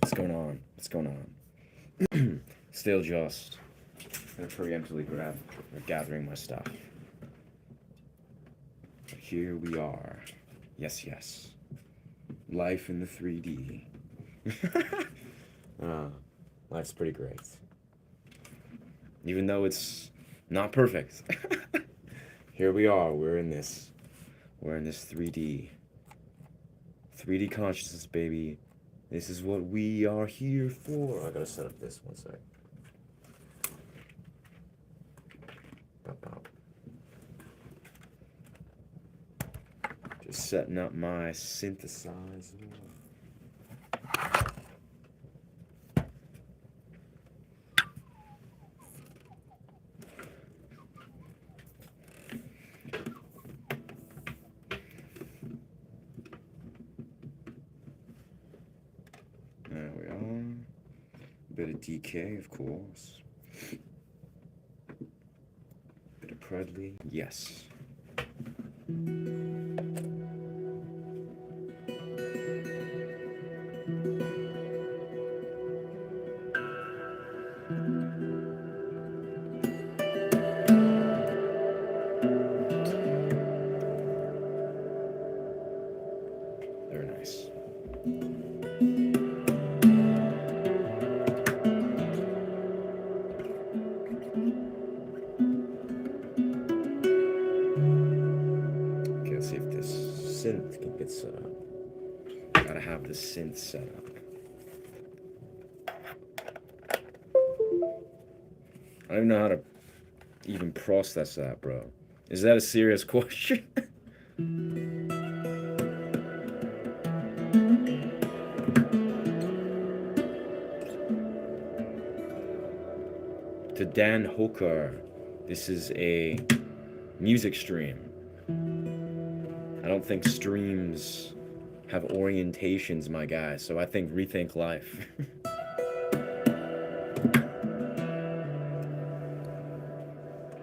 What's going on? What's going on? Still just gonna preemptively gathering my stuff. But here we are. Yes, yes. Life in the 3D. uh, life's pretty great. Even though it's not perfect. Here we are. We're in this 3D. 3D consciousness, baby. This is what we are here for. I gotta set up this one sec. Just setting up my synthesizer. There we are. Bit of DK, of course. Bit of Predley, yes. Very nice. Okay, let's see if this synth can get set up. Gotta have the synth set up. I don't even know how to even process that, bro. Is that a serious question? To Dan Hoker, this is a music stream. I don't think streams have orientations, my guy, so I think rethink life.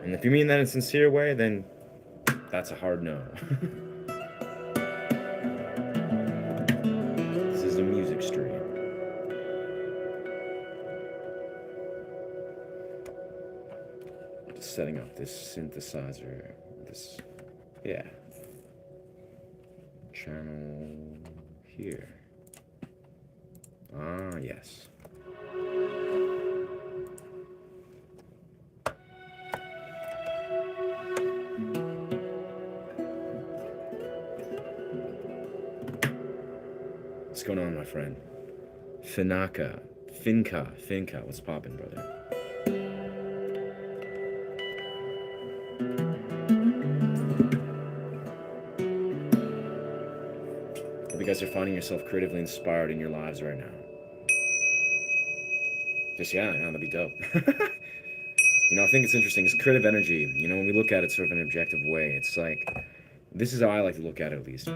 And if you mean that in a sincere way, then that's a hard no. This is a music stream. Just setting up this synthesizer. This, yeah. Channel here. Ah, yes. What's going on, my friend? Finca, what's poppin', brother? Hope you guys are finding yourself creatively inspired in your lives right now. Just, yeah, that'd be dope. You know, I think it's interesting. It's creative energy. You know, when we look at it sort of in an objective way, it's like, this is how I like to look at it, at least.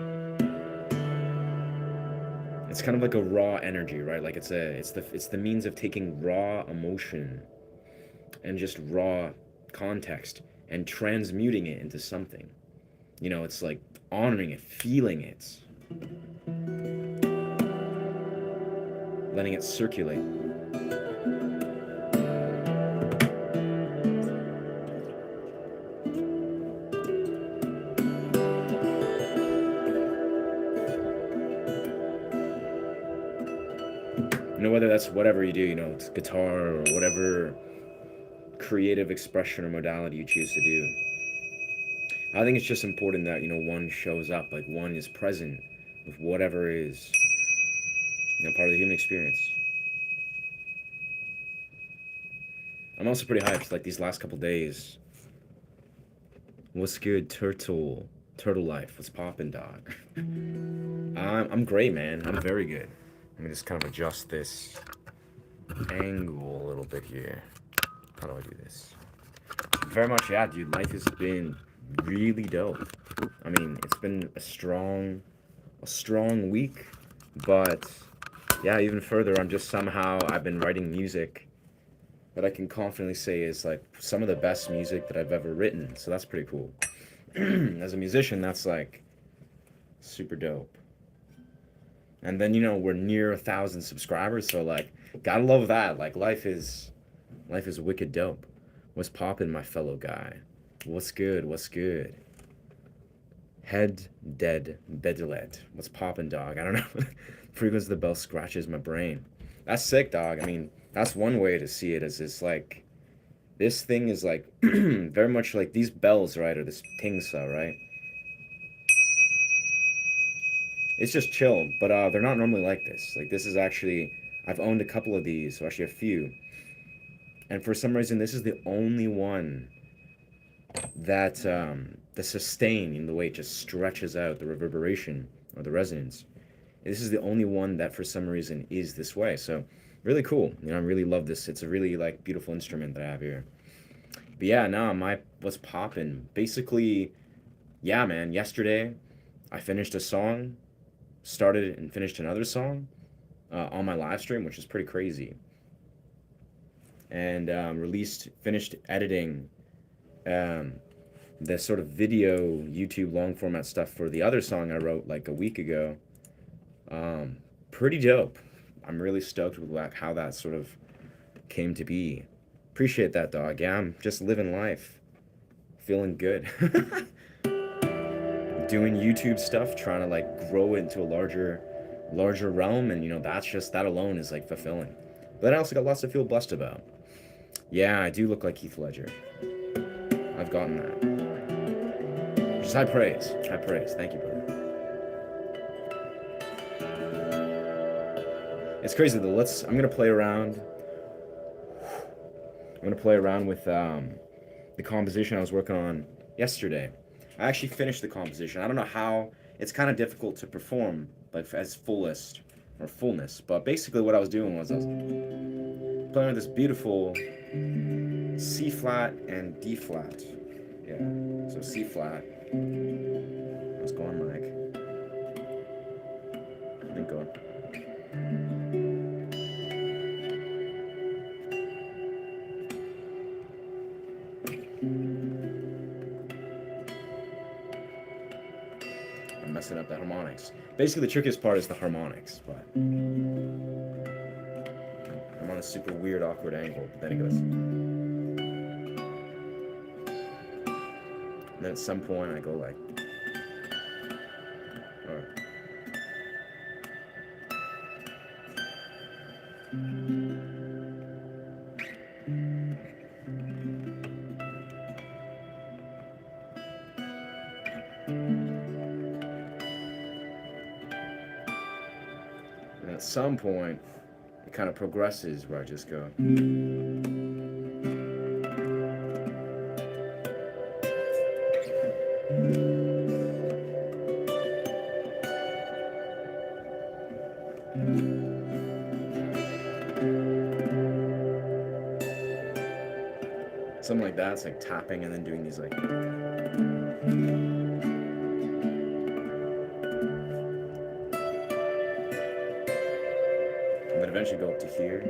It's kind of like a raw energy, right? Like it's the means of taking raw emotion and just raw context and transmuting it into something. You know, it's like honoring it, feeling it, letting it circulate. You know, whether that's whatever you do, you know, it's guitar or whatever creative expression or modality you choose to do. I think it's just important that, you know, one shows up, like one is present with whatever is, you know, part of the human experience. I'm also pretty hyped, like these last couple days. What's good, Turtle Life? What's poppin', dog? I'm great, man. I'm very good. Let me just kind of adjust this angle a little bit here. How do I do this? Very much, yeah, dude. Life has been really dope. I mean, it's been a strong week, but yeah, even further, I've been writing music that I can confidently say is like some of the best music that I've ever written. So that's pretty cool. As a musician, that's like super dope. And then, we're near 1,000 subscribers, so like, gotta love that. Like, life is wicked dope. What's poppin', my fellow guy? What's good? What's good? Head dead bedelet. What's poppin', dog? I don't know. Frequency of the bell scratches my brain. That's sick, dog. I mean, that's one way to see it. Is it's like this thing is like very much like these bells, right? Or this ping saw, right? It's just chill, but they're not normally like this. Like this is actually I've owned a couple of these, or actually a few, and for some reason this is the only one that the sustain in the way it just stretches out the reverberation or the resonance. This is the only one that for some reason is this way. So really cool. I really love this. It's a really like beautiful instrument that I have here. But yeah, no, my what's poppin'. Basically, yeah, man. Yesterday, I finished a song, started and finished another song on my live stream, which is pretty crazy. And finished editing um, the sort of video YouTube long format stuff for the other song I wrote like a week ago. Pretty dope. I'm really stoked with like how that sort of came to be. Appreciate that, dog. Yeah, I'm just living life, feeling good. Doing YouTube stuff, trying to like grow into a larger realm, and that's just that alone is like fulfilling. But then I also got lots to feel blessed about. Yeah, I do look like Heath Ledger. I've gotten that. Just high praise. High praise. Thank you, brother. It's crazy though. I'm gonna play around. I'm gonna play around with the composition I was working on yesterday. I actually finished the composition. I don't know how. It's kind of difficult to perform like as fullness. But basically, what I was doing was I was playing with this beautiful C flat and D flat. Yeah. So C flat. Let's go on mic. And go. I'm messing up the harmonics. Basically, the trickiest part is the harmonics, but I'm on a super weird, awkward angle. But then it goes. And then at some point, I go like. All right. And at some point, it kind of progresses where I just go. Something like that. It's like tapping and then doing these like. And then eventually go up to here.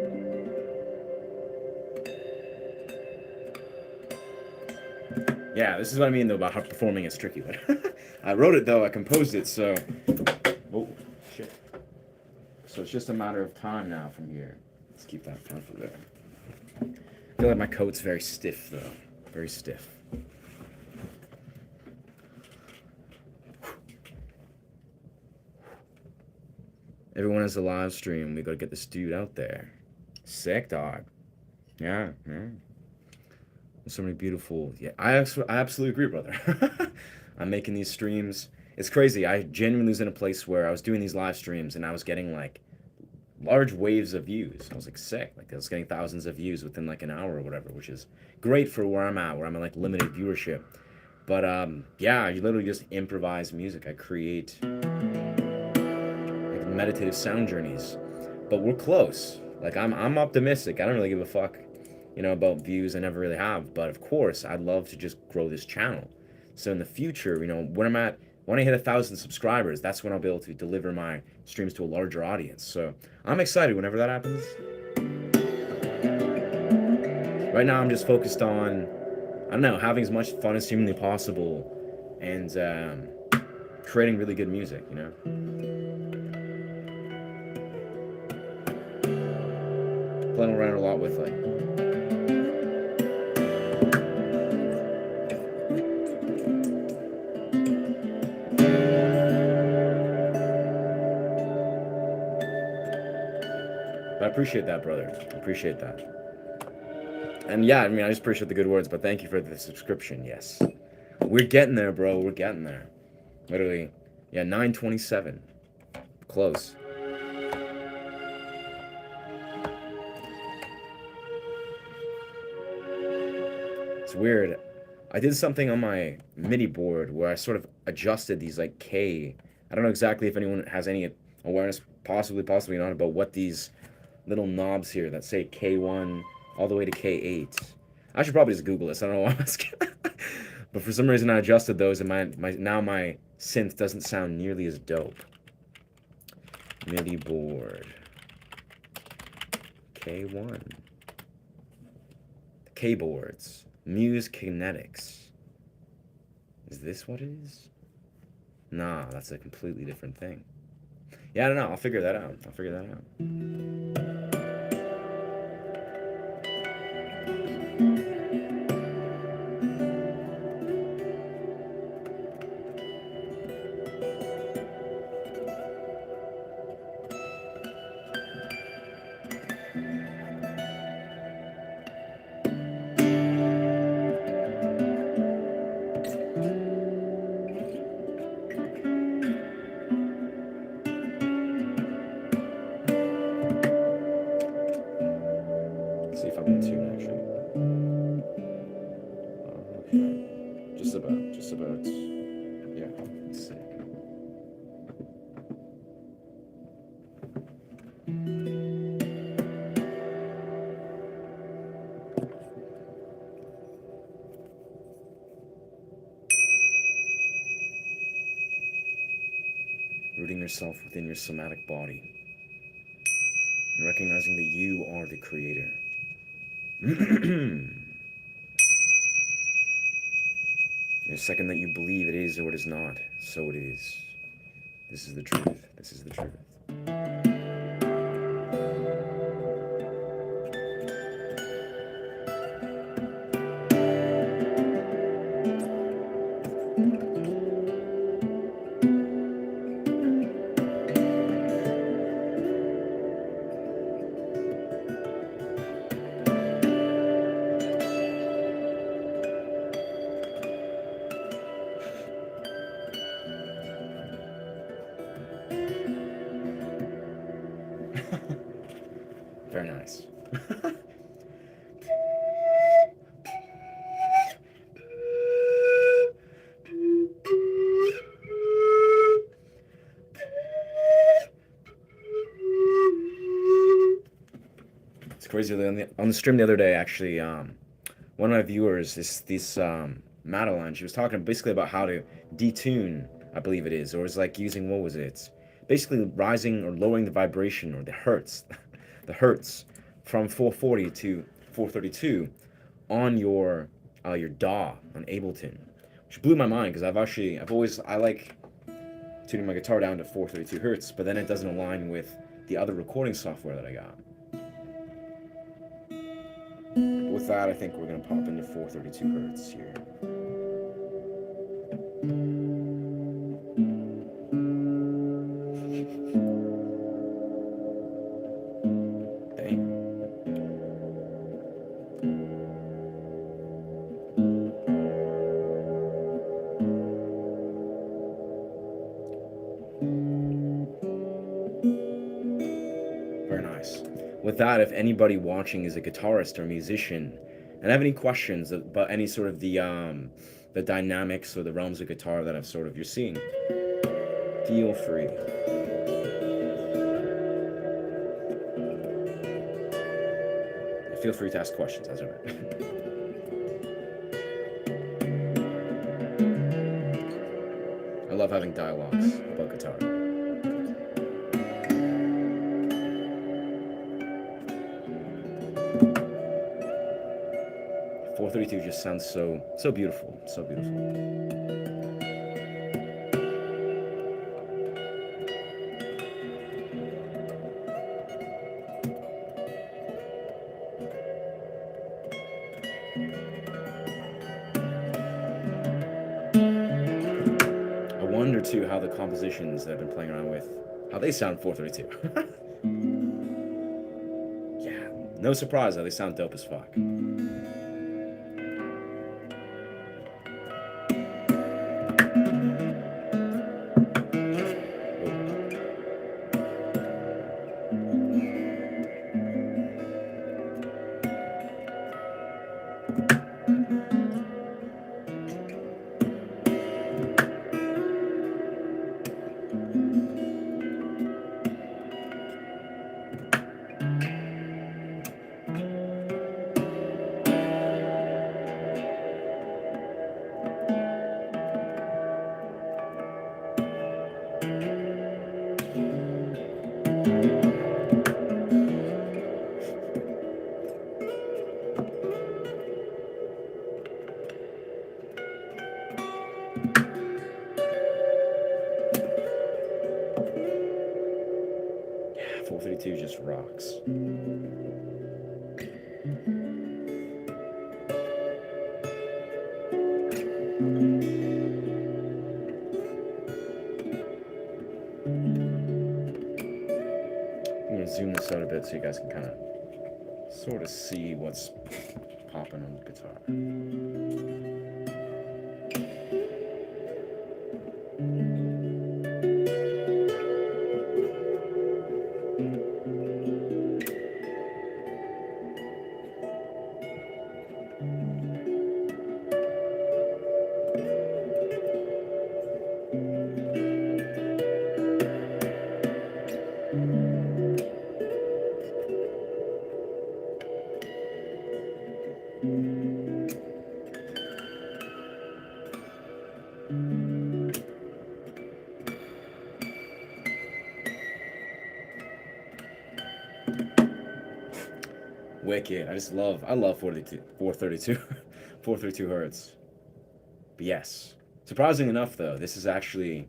Yeah, this is what I mean though about how performing is tricky. But I wrote it though, I composed it, so. Oh, shit. So it's just a matter of time now from here. Let's keep that perfect there. I feel like my coat's very stiff though. Very stiff. Everyone has a live stream. We gotta get this dude out there. Sick, dog. Yeah. There's so many beautiful. Yeah, I absolutely agree, brother. I'm making these streams. It's crazy. I genuinely was in a place where I was doing these live streams and I was getting like large waves of views. I was like sick. Like I was getting thousands of views within like an hour or whatever, which is great for where I'm at, where I'm in like limited viewership. But yeah, you literally just improvise music. I create like meditative sound journeys. But we're close. Like I'm optimistic. I don't really give a fuck, about views. I never really have. But of course, I'd love to just grow this channel. So in the future, when I hit 1,000 subscribers, that's when I'll be able to deliver my streams to a larger audience. So I'm excited whenever that happens. Right now, I'm just focused on, I don't know, having as much fun as humanly possible and creating really good music, playing around a lot with like. But I appreciate that, brother. I appreciate that. And yeah, I mean, I just appreciate the good words, but thank you for the subscription. Yes. We're getting there, bro. We're getting there. Literally. Yeah, 9:27. Close. It's weird. I did something on my MIDI board where I sort of adjusted these like K. I don't know exactly if anyone has any awareness, possibly not, about what these little knobs here that say K1 all the way to K8. I should probably just Google this. I don't know why I'm asking. But for some reason I adjusted those and my synth doesn't sound nearly as dope. MIDI board. K1. Keyboards. Muse Kinetics. Is this what it is? Nah, that's a completely different thing. Yeah, I don't know. I'll figure that out. See if I'm in tune, actually. Okay. Just about. Yeah, let's see. Rooting yourself within your somatic body and recognizing that you are the creator. The second that you believe it is or it is not, so it is. This is the truth. This is the truth. Very nice. It's crazy. On the stream the other day, actually, one of my viewers, this Madeline, she was talking basically about how to detune, I believe it is, or it's like using, what was it? Basically rising or lowering the vibration or the hertz, the hertz from 440 to 432 on your DAW on Ableton, which blew my mind because I like tuning my guitar down to 432 hertz, but then it doesn't align with the other recording software that I got. With that, I think we're gonna pop into 432 hertz here. Very nice. With that, if anybody watching is a guitarist or musician and have any questions about any sort of the dynamics or the realms of guitar that you're seeing, feel free. Feel free to ask questions, as ever. I love having dialogues about guitar. 432 just sounds so beautiful, so beautiful. to how the compositions that I've been playing around with, how they sound 432. Yeah, no surprise how they sound dope as fuck. Yeah, 432 just rocks. I'm gonna zoom this out a bit so you guys can kind of sort of see what's popping on the guitar. Wicked. I love 432, 432 hertz. But yes, surprisingly enough, though, this is actually,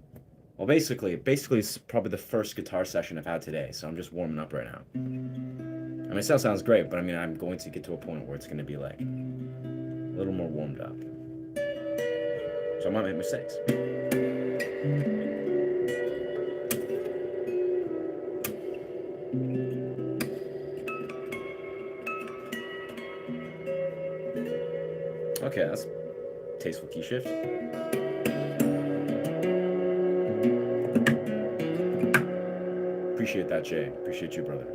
well, basically, it's probably the first guitar session I've had today. So I'm just warming up right now. I mean, it still sounds great, but I mean, I'm going to get to a point where it's going to be like a little more warmed up. So I might make mistakes. Okay, that's tasteful key shift. Appreciate that, Jay. Appreciate you, brother.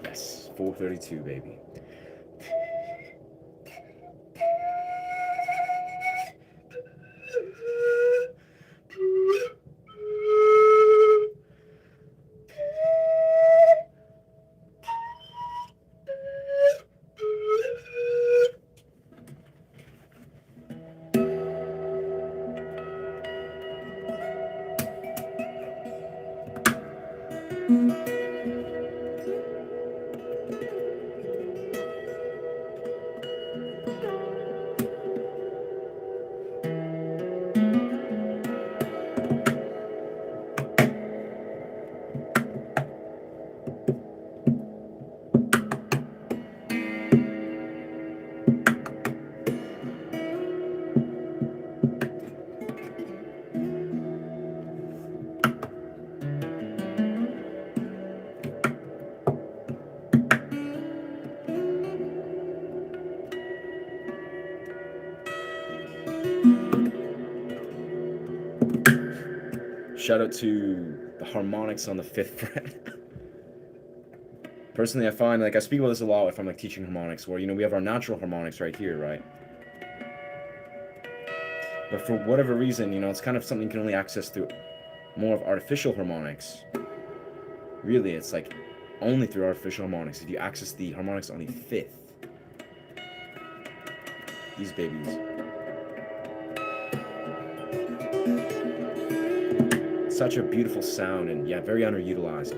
Yes, 432, baby. Shout out to the harmonics on the 5th fret. Personally, I find, like, I speak about this a lot if I'm, like, teaching harmonics, where, you know, we have our natural harmonics right here, right? But for whatever reason, you know, it's kind of something you can only access through more of artificial harmonics. Really, it's, like, only through artificial harmonics. If you access the harmonics on the 5th. These babies. such a beautiful sound, and yeah, very underutilized.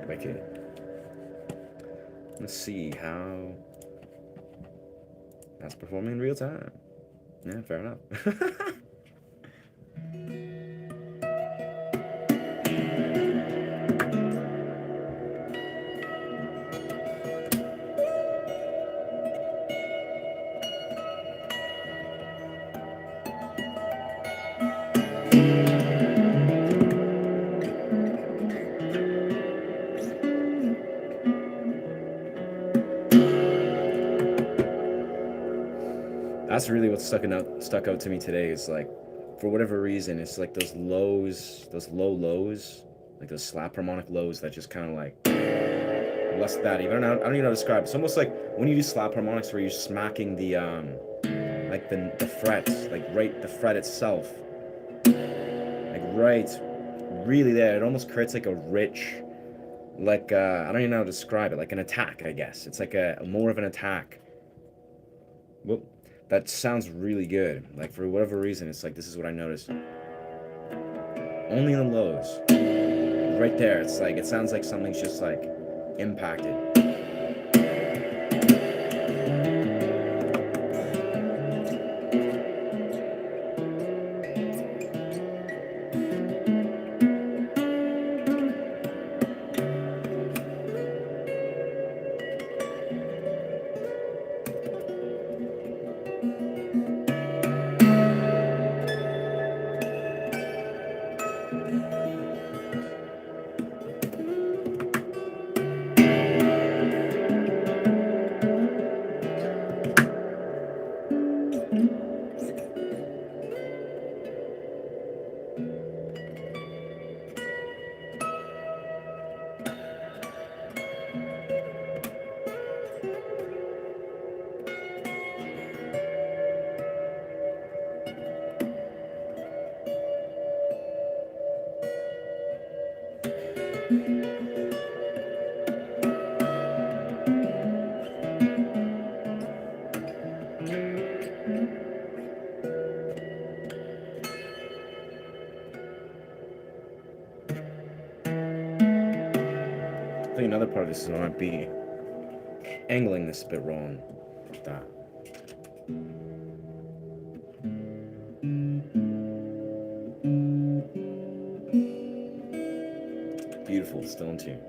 Wicked. Let's see how that's performing in real time. Yeah, fair enough. That's really what stuck out to me today. Is like, for whatever reason, it's like those lows, those low lows, like those slap harmonic lows that just kind of like less that even. I don't even know how to describe it. It's almost like when you do slap harmonics where you're smacking the like the fret, like right the fret itself, like right, really there. It almost creates like a rich, like I don't even know how to describe it, like an attack, I guess. It's like a more of an attack. Well, that sounds really good. Like, for whatever reason, it's like this is what I noticed. Only in the lows, right there. It's like it sounds like something's just like impacted. I think another part of this is I might be angling this a bit wrong. Like that. Beautiful, still in tune.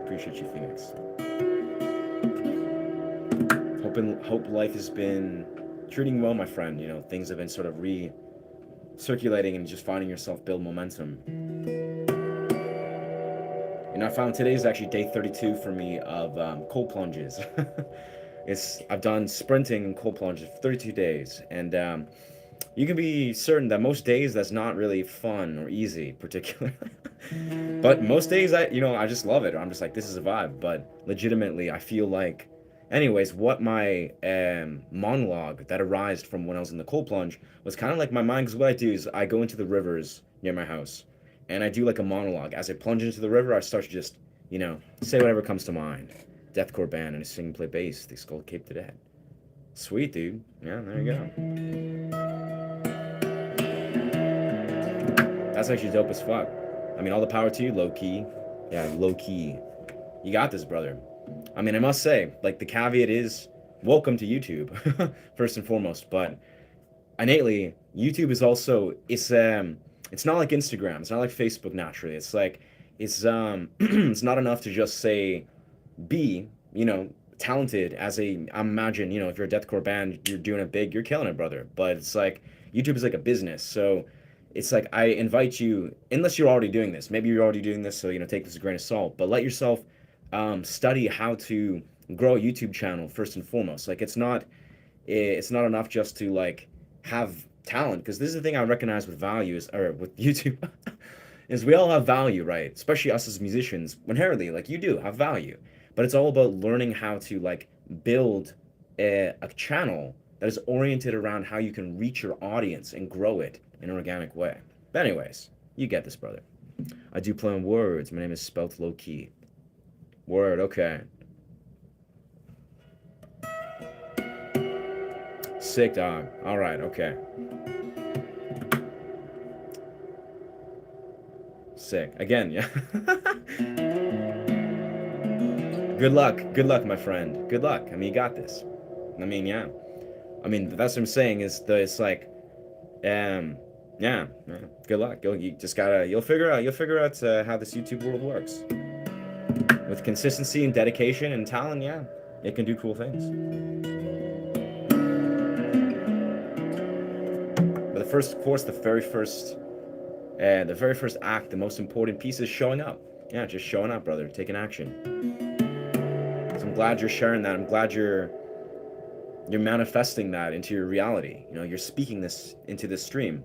Appreciate you, Phoenix. Hope life has been treating you well, my friend. You know, things have been sort of recirculating and just finding yourself build momentum. And I found today is actually day 32 for me of cold plunges. I've done sprinting and cold plunges for 32 days, and you can be certain that most days that's not really fun or easy, particularly. But most days I just love it. I'm just like, this is a vibe. But legitimately, I feel like, anyways, what my monologue that arised from when I was in the cold plunge was kind of like my mind. Because what I do is I go into the rivers near my house, and I do like a monologue. As I plunge into the river, I start to just, say whatever comes to mind. Deathcore band, and I sing and play bass. They skull Cape to Dead. Sweet, dude. Yeah, there you go. That's actually dope as fuck. I mean, all the power to you, low key. Yeah, low key. You got this, brother. I mean, I must say, like, the caveat is, welcome to YouTube, first and foremost. But innately, YouTube is also, it's not like Instagram. It's not like Facebook naturally. It's like, it's it's not enough to just say, be, talented as I imagine, if you're a deathcore band, you're doing it big, you're killing it, brother. But it's like YouTube is like a business, so it's like I invite you, unless you're already doing this. Maybe you're already doing this, so take this with a grain of salt. But let yourself study how to grow a YouTube channel first and foremost. Like it's not enough just to like have talent, because this is the thing I recognize with values or with YouTube. Is we all have value, right? Especially us as musicians. Inherently, like you do have value, but it's all about learning how to like build a channel that is oriented around how you can reach your audience and grow it in an organic way. But anyways, you get this, brother. I do play on words. My name is spelt low key. Word, okay. Sick, dog. All right, okay. Sick. Again, yeah. Good luck, my friend. Good luck. I mean, you got this. I mean, yeah. I mean, that's what I'm saying is it's like, yeah. Good luck. You just gotta, you'll figure out how this YouTube world works. With consistency and dedication and talent, yeah, it can do cool things. But the very first act, the most important piece is showing up. Yeah, just showing up, brother. Taking action. So I'm glad you're sharing that. I'm glad you're manifesting that into your reality. You're speaking this into this stream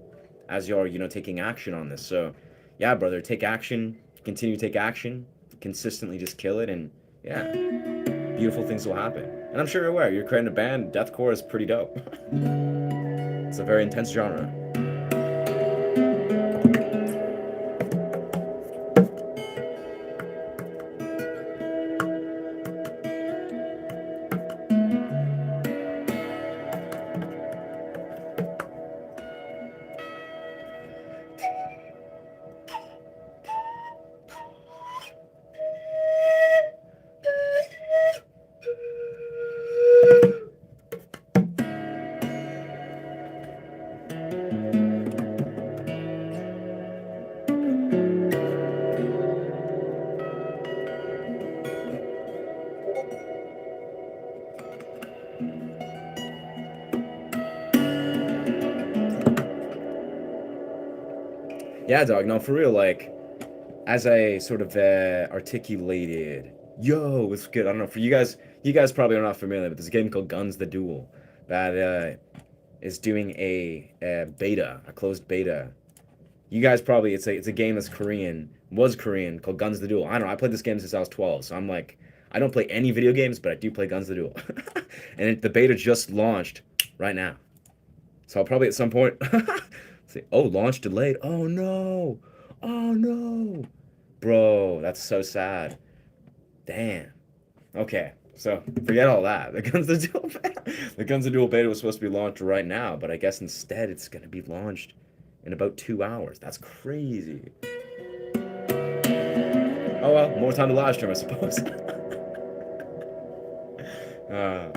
as you're, taking action on this. So, yeah, brother, take action. Continue to take action. Consistently just kill it, and yeah, beautiful things will happen. And I'm sure you're aware, you're creating a band. Deathcore is pretty dope. It's a very intense genre. Yeah, dog. No, for real. Like, as I sort of articulated, yo, it's good. I don't know, for you guys probably are not familiar, but there's a game called Guns the Duel that is doing a closed beta. You guys probably, it's a game that's was Korean, called Guns the Duel. I don't know. I played this game since I was 12, so I'm like, I don't play any video games, but I do play Guns the Duel. And the beta just launched right now, so I'll probably at some point say, oh, launch delayed. Oh no. Oh no. Bro, that's so sad. Damn. Okay, so forget all that. The Guns of Duel beta was supposed to be launched right now, but I guess instead it's gonna be launched in about 2 hours. That's crazy. Oh well, more time to live stream, I suppose. uh,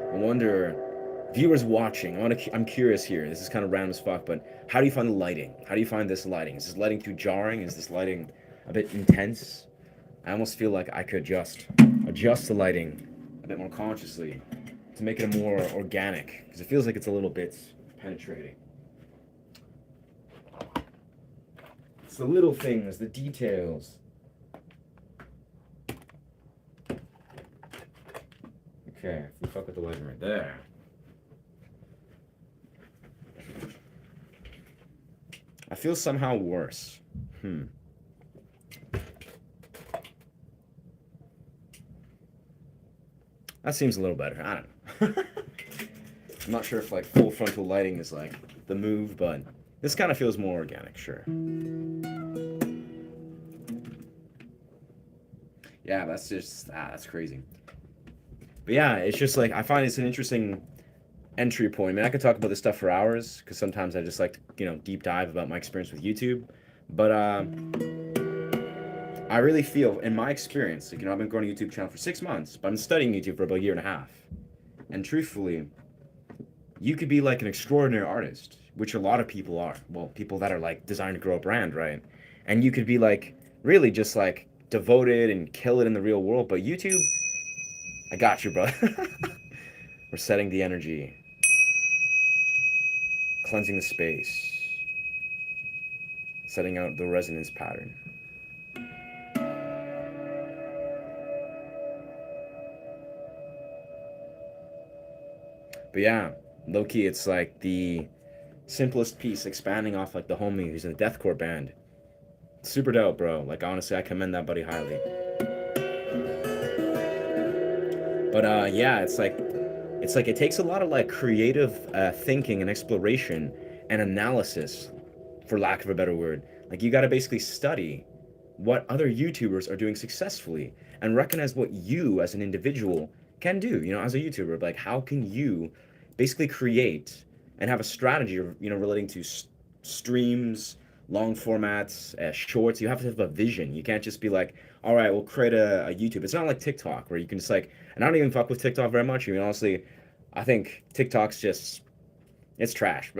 I wonder, viewers watching, I'm curious here. This is kind of random as fuck, but how do you find the lighting? How do you find this lighting? Is this lighting too jarring? Is this lighting a bit intense? I almost feel like I could just adjust the lighting a bit more consciously to make it more organic, because it feels like it's a little bit penetrating. It's the little things, the details. Okay, if we fuck with the lighting right there. I feel somehow worse. That seems a little better. I don't know. I'm not sure if like full frontal lighting is like the move, but this kind of feels more organic, sure. Yeah, that's crazy. But yeah, it's just like, I find it's an interesting entry point. I mean, I could talk about this stuff for hours, because sometimes I just like to, deep dive about my experience with YouTube. But I I really feel, in my experience, like, I've been growing a YouTube channel for 6 months, but I'm studying YouTube for about a year and a half. And truthfully, you could be like an extraordinary artist, which a lot of people are. Well, people that are like designed to grow a brand, right? And you could be like really just like devoted and kill it in the real world. But YouTube, I got you, bro. We're setting the energy, cleansing the space, setting out the resonance pattern. But yeah, low key, it's like the simplest piece expanding off like the homie who's in a deathcore band. Super dope, bro. Like honestly, I commend that buddy highly. But yeah, it's like it takes a lot of like creative thinking and exploration and analysis, for lack of a better word. Like you got to basically study what other YouTubers are doing successfully and recognize what you as an individual can do. As a YouTuber, like how can you basically create and have a strategy, relating to streams, long formats, shorts. You have to have a vision. You can't just be like, all right, we'll create a YouTube. It's not like TikTok where you can just like, and I don't even fuck with TikTok very much. Honestly, I think TikTok's just it's trash.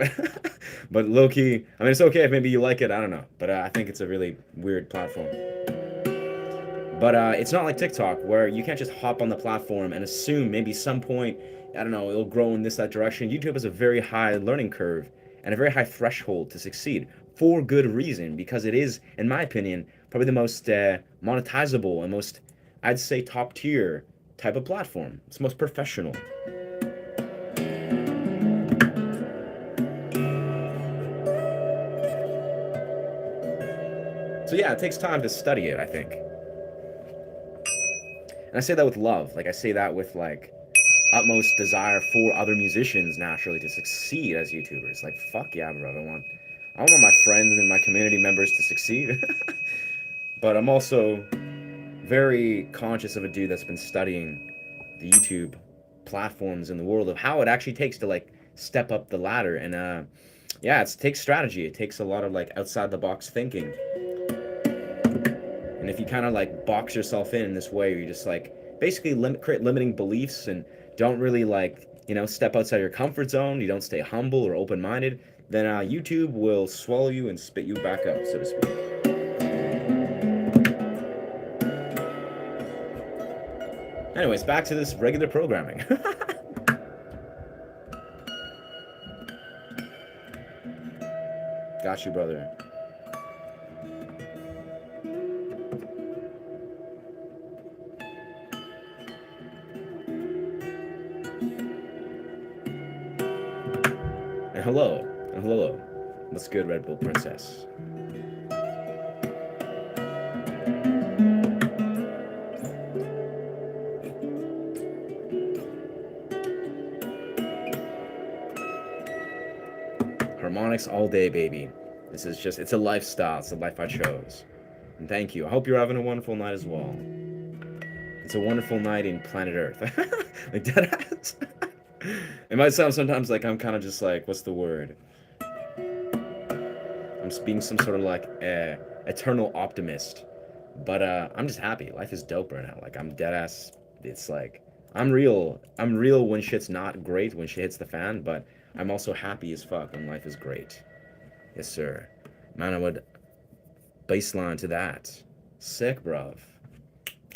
But low key, I mean, it's okay if maybe you like it. I don't know, but I think it's a really weird platform. But it's not like TikTok where you can't just hop on the platform and assume maybe some point, I don't know, it'll grow in that direction. YouTube has a very high learning curve and a very high threshold to succeed for good reason, because it is, in my opinion, probably the most monetizable and most, I'd say, top tier type of platform. It's most professional. So yeah, it takes time to study it, I think. And I say that with love. Like I say that with like utmost desire for other musicians naturally to succeed as YouTubers. Like fuck yeah, bro. I want my friends and my community members to succeed. But I'm also very conscious of a dude that's been studying the YouTube platforms in the world of how it actually takes to like step up the ladder. And yeah, it takes strategy. It takes a lot of like outside the box thinking. And if you kind of like box yourself in this way, where you just like basically create limiting beliefs and don't really like, step outside your comfort zone, you don't stay humble or open minded, then YouTube will swallow you and spit you back out, so to speak. Anyways, back to this regular programming. Got you, brother. And hello. And hello. What's good, Red Bull Princess? Harmonics all day, baby. This is just, it's a lifestyle. It's the life I chose. And thank you. I hope you're having a wonderful night as well. It's a wonderful night in planet Earth. Like, deadass. It might sound sometimes like I'm kind of just like, what's the word? I'm being some sort of like eternal optimist. But I'm just happy. Life is dope right now. Like, I'm deadass. It's like, I'm real. I'm real when shit's not great, when shit hits the fan, but I'm also happy as fuck when life is great. Yes, sir. Man, I would baseline to that. Sick, bruv.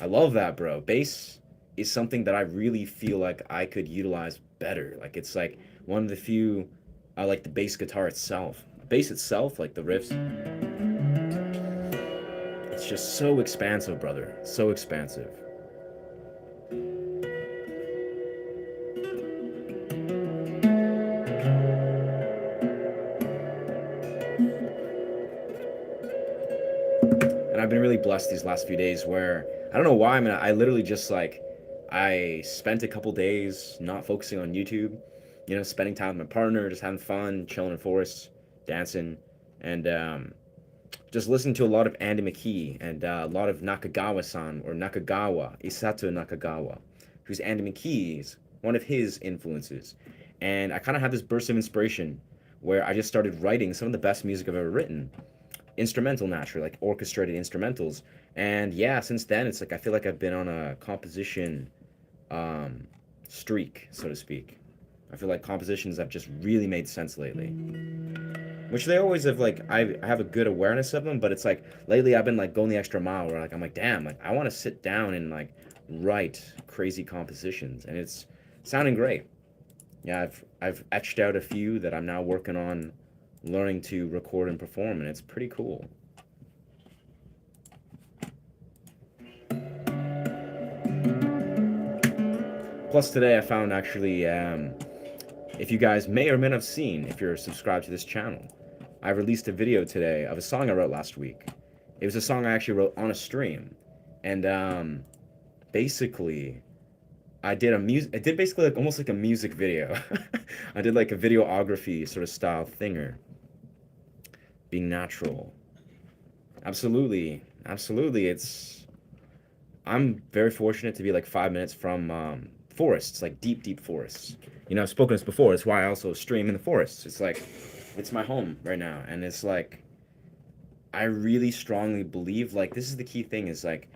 I love that, bro. Bass is something that I really feel like I could utilize better. Like it's like one of the few I like the bass guitar itself. Bass itself, like the riffs, it's just so expansive, brother. So expansive. And I've been really blessed these last few days where I don't know why. I mean, I literally just like I spent a couple days not focusing on YouTube, spending time with my partner, just having fun, chilling in forests, dancing, and just listening to a lot of Andy McKee and a lot of Nakagawa-san, or Nakagawa, Isato Nakagawa, who's Andy McKee's one of his influences. And I kind of had this burst of inspiration where I just started writing some of the best music I've ever written. instrumental naturally, like orchestrated instrumentals. And yeah, since then it's like I feel like I've been on a composition um, streak, so to speak. I feel like compositions have just really made sense lately. Which they always have like I have a good awareness of them, but it's like lately I've been like going the extra mile where like I'm like, damn, like I want to sit down and like write crazy compositions and it's sounding great. Yeah, I've etched out a few that I'm now working on learning to record and perform and it's pretty cool. Plus today I found actually if you guys may or may not have seen, if you're subscribed to this channel, I released a video today of a song I wrote last week. It was a song I actually wrote on a stream, and basically, I did basically like almost like a music video. I did like a videography sort of style thinger, being natural. Absolutely, absolutely. I'm very fortunate to be like 5 minutes from forests, like deep, deep forests. You know, I've spoken this before. That's why I also stream in the forests. It's like, it's my home right now, and it's like, I really strongly believe like this is the key thing is like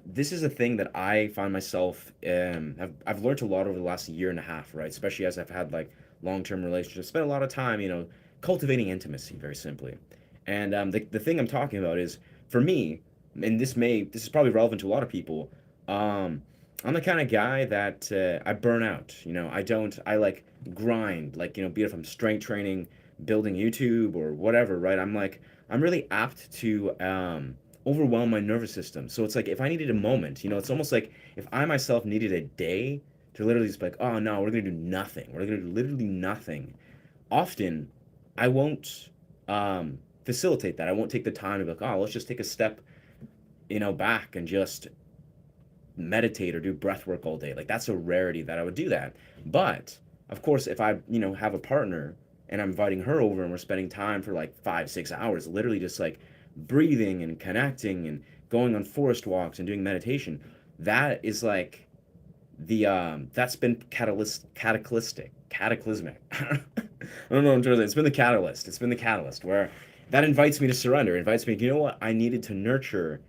this is a thing that I find myself I've learned a lot over the last year and a half, right? Especially as I've had like long-term relationships, spent a lot of time, you know, cultivating intimacy, very simply. And the thing I'm talking about is for me, and this is probably relevant to a lot of people. Um, I'm the kind of guy that I burn out. You know, I like grind, like you know, be it if I'm strength training, building YouTube or whatever, right? I'm really apt to overwhelm my nervous system. So it's like if I needed a moment, you know, it's almost like if I myself needed a day to literally just be like, oh no, we're gonna do nothing. We're gonna do literally nothing. Often, I won't facilitate that. I won't take the time to be like, oh, let's just take a step, you know, back and just meditate or do breath work all day. Like that's a rarity that I would do that. But of course, if I, you know, have a partner and I'm inviting her over and we're spending time for like 5, 6 hours, literally just like breathing and connecting and going on forest walks and doing meditation, that is like that's been cataclysmic. I don't know what I'm trying to say. It's been the catalyst. It's been the catalyst where that invites me to surrender. It invites me, you know what? I needed to nurture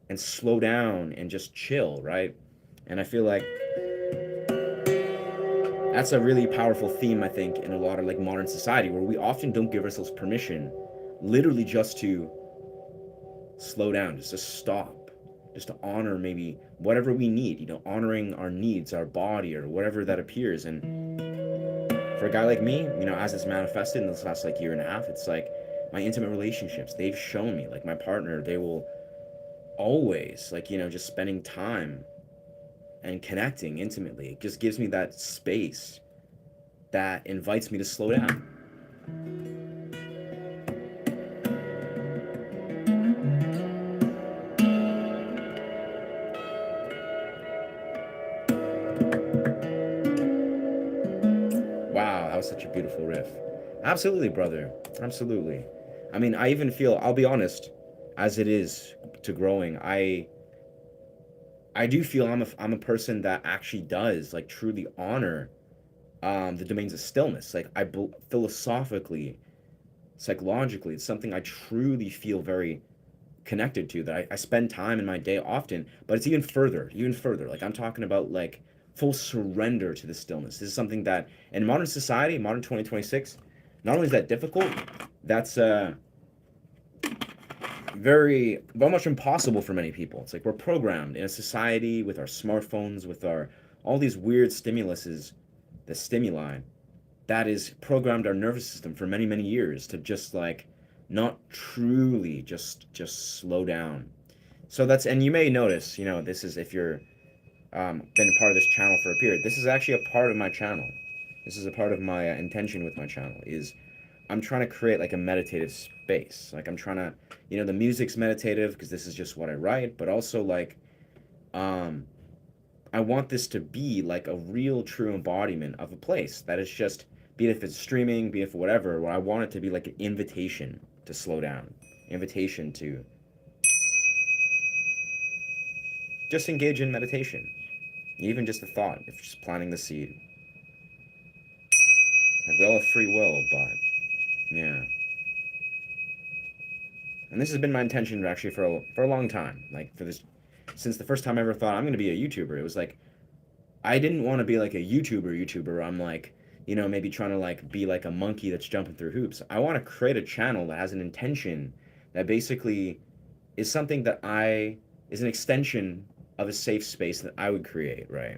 and slow down and just chill, right? And I feel like that's a really powerful theme, I think, in a lot of like modern society where we often don't give ourselves permission literally just to slow down, just to stop, just to honor maybe whatever we need, you know, honoring our needs, our body, or whatever that appears. And for a guy like me, you know, as it's manifested in this last like year and a half, it's like my intimate relationships, they've shown me, like my partner, they will always, like, you know, just spending time and connecting intimately. It just gives me that space that invites me to slow down. Wow, that was such a beautiful riff. Absolutely, brother. Absolutely. I mean, I even feel, I'll be honest, as it is to growing, I do feel I'm a person that actually does like truly honor the domains of stillness. Like philosophically, psychologically, it's something I truly feel very connected to that I spend time in my day often, but it's even further. Like I'm talking about like full surrender to the stillness. This is something that in modern society, modern 2026, not only is that difficult, that's very much impossible for many people. It's like we're programmed in a society with our smartphones, with our all these weird stimuluses, the stimuli that is programmed our nervous system for many years to just like not truly just slow down. So that's and you may notice, you know, this is if you're been a part of this channel for a period. This is actually a part of my channel. This is a part of my intention with my channel is I'm trying to create like a meditative space. Like I'm trying to, you know, the music's meditative because this is just what I write, but also like um I want this to be like a real true embodiment of a place that is just be it if it's streaming, be it for whatever, where I want it to be like an invitation to slow down, invitation to just engage in meditation. Even just the thought, if just planting the seed. Like we all have free will, but yeah. and this has been my intention actually for a long time. Like for this, since the first time I ever thought I'm gonna be a YouTuber, it was like I didn't want to be like a YouTuber. I'm like, maybe trying to like be like a monkey that's jumping through hoops. I want to create a channel that has an intention that basically is something that I is an extension of a safe space that I would create, right?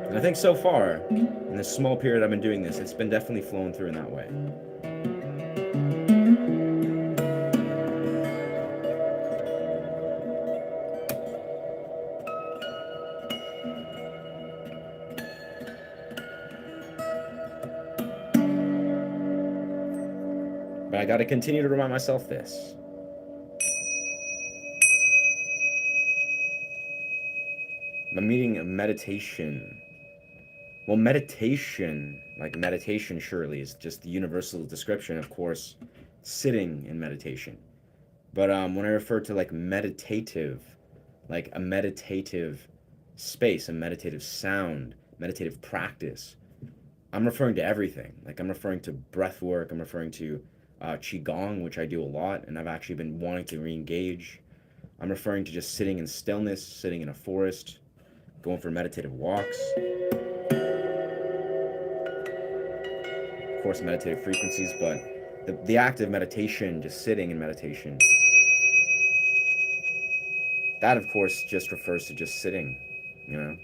And I think so far, in this small period I've been doing this, it's been definitely flowing through in that way. But I got to continue to remind myself this. I'm meeting a meditation. Well, meditation, like meditation surely is just the universal description, of course, sitting in meditation. But when I refer to like a meditative space, a meditative sound, meditative practice, I'm referring to everything. Like I'm referring to breath work, I'm referring to qigong, which I do a lot, and I've actually been wanting to re-engage. I'm referring to just sitting in stillness, sitting in a forest, going for meditative walks. Of course, meditative frequencies, but the act of meditation, just sitting in meditation, that of course just refers to just sitting, you know,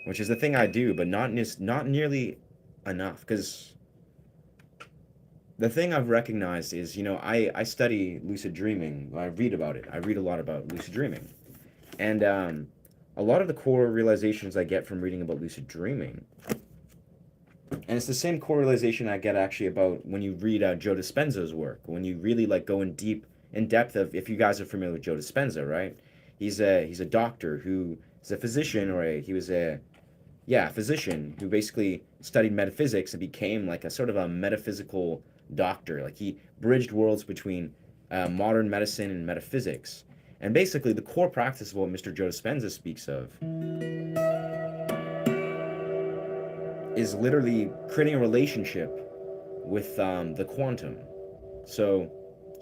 which is the thing I do, but not nearly enough. Because the thing I've recognized is, I study lucid dreaming. I read about it. I read a lot about lucid dreaming, and a lot of the core realizations I get from reading about lucid dreaming, and it's the same core realization I get actually about when you read Joe Dispenza's work. When you really like go in depth of, if you guys are familiar with Joe Dispenza, right? He's a doctor who is a physician, he was a physician who basically studied metaphysics and became like a sort of a metaphysical doctor. Like he bridged worlds between modern medicine and metaphysics. And basically, the core practice of what Mr. Joe Dispenza speaks of is literally creating a relationship with the quantum. So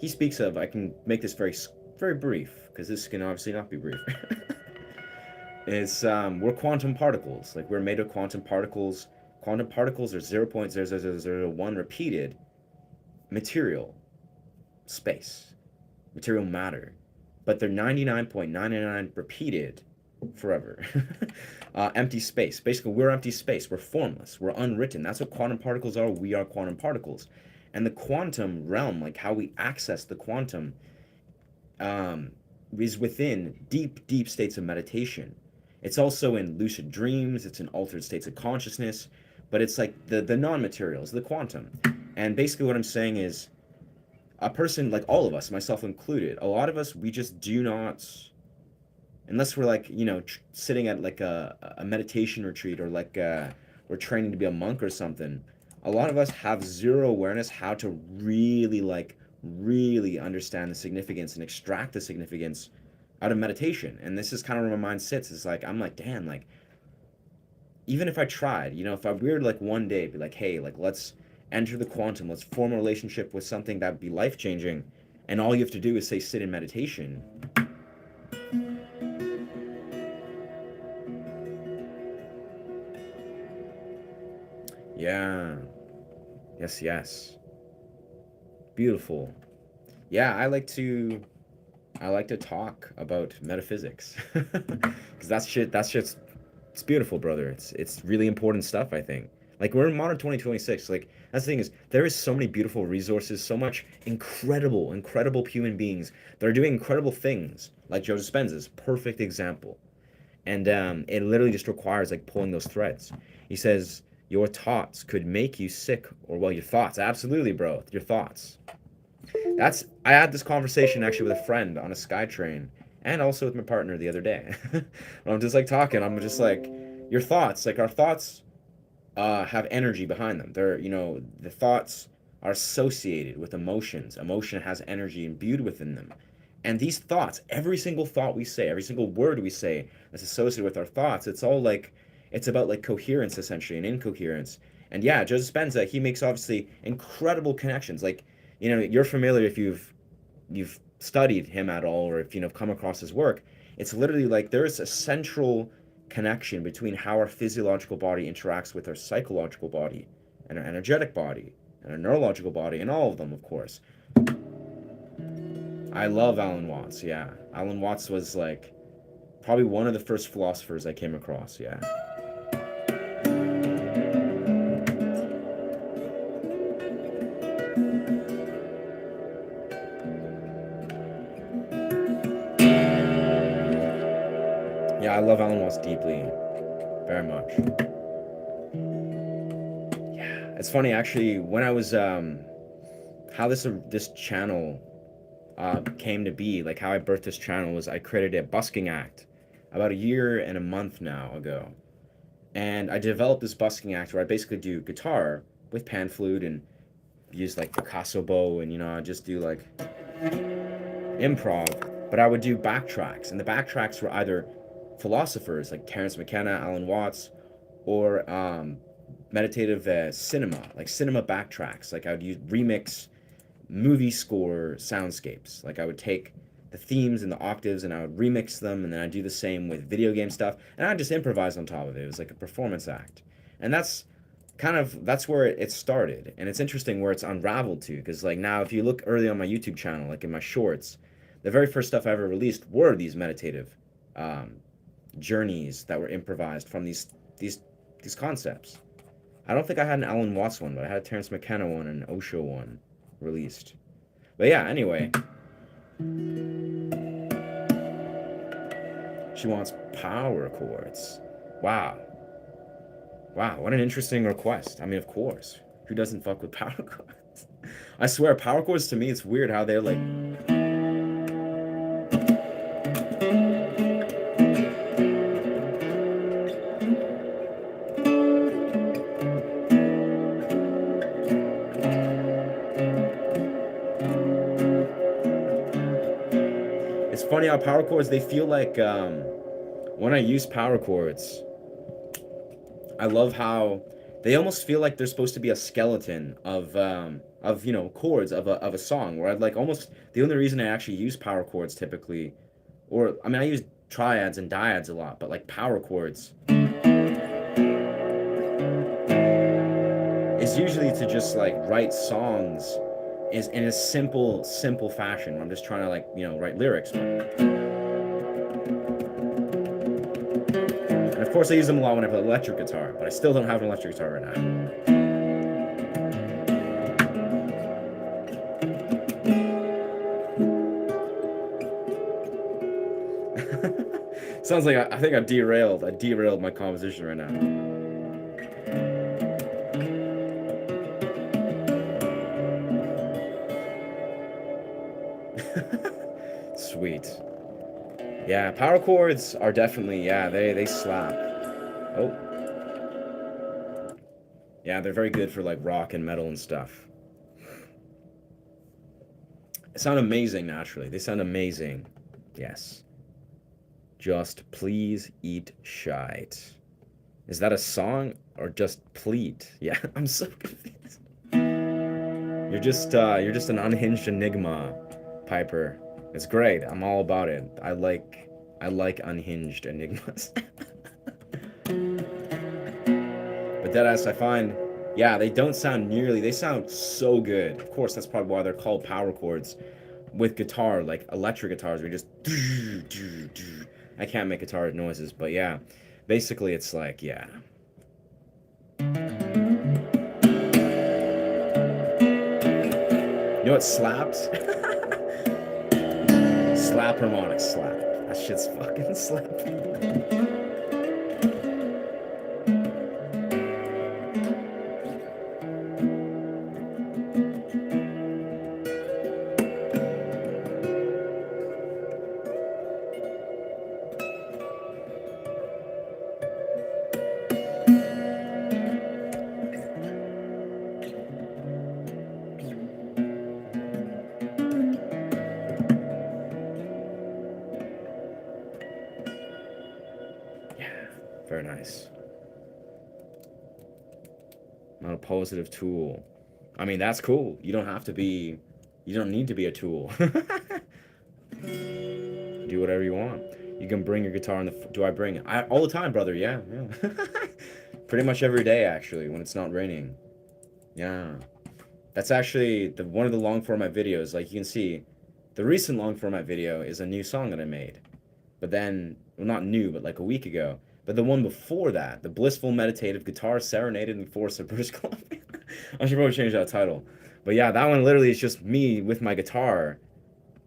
he speaks of, I can make this very brief, because this can obviously not be brief. It's we're quantum particles. Like we're made of quantum particles. Quantum particles are 0.00001 repeated material space, material matter, but they're 99.999 repeated forever. Empty space. Basically, we're empty space. We're formless. We're unwritten. That's what quantum particles are. We are quantum particles. And the quantum realm, like how we access the quantum, um, is within deep, deep states of meditation. It's also in lucid dreams, it's in altered states of consciousness, but it's like the non-materials, the quantum. And basically what I'm saying is, a person, like all of us, myself included, a lot of us, we just do not, unless we're like, sitting at like a meditation retreat, or like we're training to be a monk or something, a lot of us have zero awareness how to really understand the significance and extract the significance out of meditation. And this is kind of where my mind sits. It's like, I'm like, damn, like, even if I tried, if I were like one day be like, hey, like, let's enter the quantum, let's form a relationship with something that would be life changing, and all you have to do is say sit in meditation. Yeah. Yes. Beautiful. Yeah, I like to talk about metaphysics. Because that's just it's beautiful, brother. It's really important stuff, I think. Like we're in modern 2026. Like that's the thing, is there is so many beautiful resources, so much incredible human beings that are doing incredible things. Like Joe Dispenza's perfect example. And it literally just requires like pulling those threads. He says your thoughts could make you sick, or well, your thoughts, absolutely, bro. Your thoughts. I had this conversation actually with a friend on a SkyTrain, and also with my partner the other day. I'm just like talking. I'm just like, your thoughts, like our thoughts, have energy behind them. The thoughts are associated with emotions. Emotion has energy imbued within them. And these thoughts, every single thought we say, every single word we say that's associated with our thoughts, it's all like, it's about like coherence essentially and incoherence. And yeah, Joseph Spenza, he makes obviously incredible connections. Like, you're familiar if you've studied him at all, or if come across his work. It's literally like there's a central connection between how our physiological body interacts with our psychological body and our energetic body and our neurological body, and all of them, of course. I love Alan Watts. Yeah, Alan Watts was like probably one of the first philosophers I came across. Yeah. Yeah, I love Alan Watts deeply, very much. Yeah, it's funny actually when I was how this channel came to be, like how I birthed this channel, was I created a busking act about a year and a month now ago, and I developed this busking act where I basically do guitar with pan flute and use like Picasso bow, and I just do like improv, but I would do backtracks, and the backtracks were either philosophers like Terence McKenna, Alan Watts, or meditative cinema, like cinema backtracks. Like I would remix movie score soundscapes. Like I would take the themes and the octaves and I would remix them, and then I'd do the same with video game stuff, and I'd just improvise on top of it. It was like a performance act, and that's where it started. And it's interesting where it's unraveled to, because like now if you look early on my YouTube channel, like in my shorts, the very first stuff I ever released were these meditative um, journeys that were improvised from these concepts. I don't think I had an Alan Watts one, but I had a Terence McKenna one and an Osho one released. But yeah, anyway, she wants power chords. Wow. Wow, what an interesting request. I mean, of course. Who doesn't fuck with power chords? I swear, power chords to me, it's weird how they're like. It's funny how power chords, they feel like when I use power chords, I love how they almost feel like they're supposed to be a skeleton of chords of a song, where I'd like almost the only reason I actually use power chords typically, or I mean I use triads and dyads a lot, but like power chords is usually to just like write songs is in a simple fashion. I'm just trying to like write lyrics. And of course I use them a lot when I play electric guitar, but I still don't have an electric guitar right now. Sounds like I think I derailed my composition right now. Sweet. Yeah, power chords are definitely, yeah, they slap. Oh. Yeah, they're very good for like rock and metal and stuff. They sound amazing naturally. They sound amazing. Yes. Just please eat shite. Is that a song or just pleat? Yeah, I'm so confused. You're just an unhinged enigma, Piper. It's great. I'm all about it. I like unhinged enigmas. But deadass, I find, yeah, they sound so good. Of course, that's probably why they're called power chords. With guitar, like electric guitars, we just. I can't make guitar noises, but yeah, basically it's like, yeah. You know what slaps? Slap harmonic slap. That shit's fucking slap. not a positive tool. I mean, that's cool. You don't have to be, you don't need to be a tool. Do whatever you want. You can bring your guitar in the, do I bring it? All the time, brother, yeah. Pretty much every day, actually, when it's not raining. Yeah. That's actually one of the long format videos. Like, you can see, the recent long format video is a new song that I made. But then, well, not new, but like a week ago. But the one before that, the Blissful Meditative Guitar Serenaded in the Forest of British Columbia. I should probably change that title. But yeah, that one literally is just me with my guitar,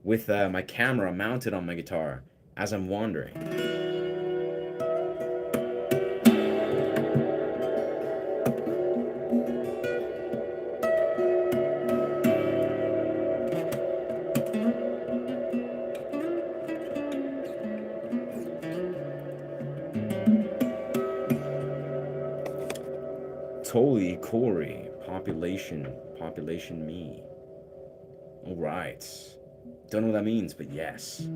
with my camera mounted on my guitar as I'm wandering. Totally Corey, population me. All right. Don't know what that means, but yes.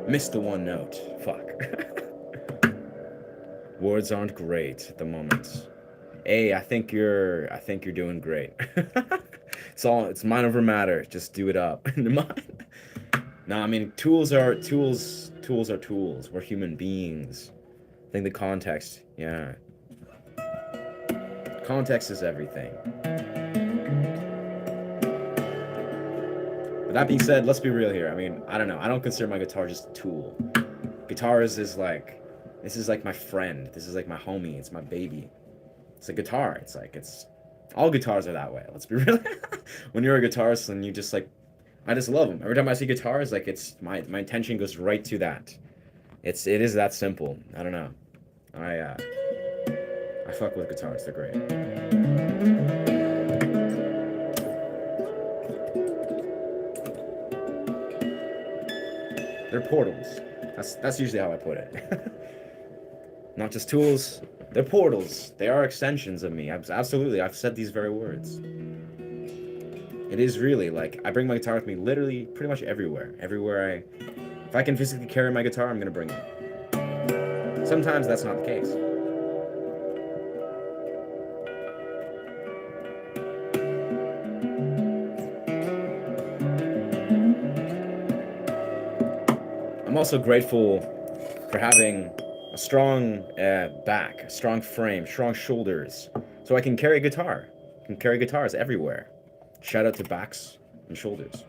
Missed the one note. Fuck. Words aren't great at the moment. Hey, I think you're doing great. It's mind over matter. Just do it up. No, I mean tools are tools. Tools are tools. We're human beings. I think the context, yeah. Context is everything. But that being said, let's be real here. I mean, I don't know. I don't consider my guitar just a tool. Guitars is like, this is like my friend. This is like my homie. It's my baby. It's a guitar. It's like, all guitars are that way. Let's be real. When you're a guitarist and you just like, I just love them. Every time I see guitars, like my attention goes right to that. It is that simple. I don't know. I fuck with guitars. They're great. They're portals. That's usually how I put it. Not just tools. They're portals. They are extensions of me. Absolutely. I've said these very words. It is really like I bring my guitar with me literally pretty much everywhere. If I can physically carry my guitar, I'm gonna bring it. Sometimes that's not the case. I'm also grateful for having a strong back, a strong frame, strong shoulders, so I can carry a guitar. I can carry guitars everywhere. Shout out to backs and shoulders.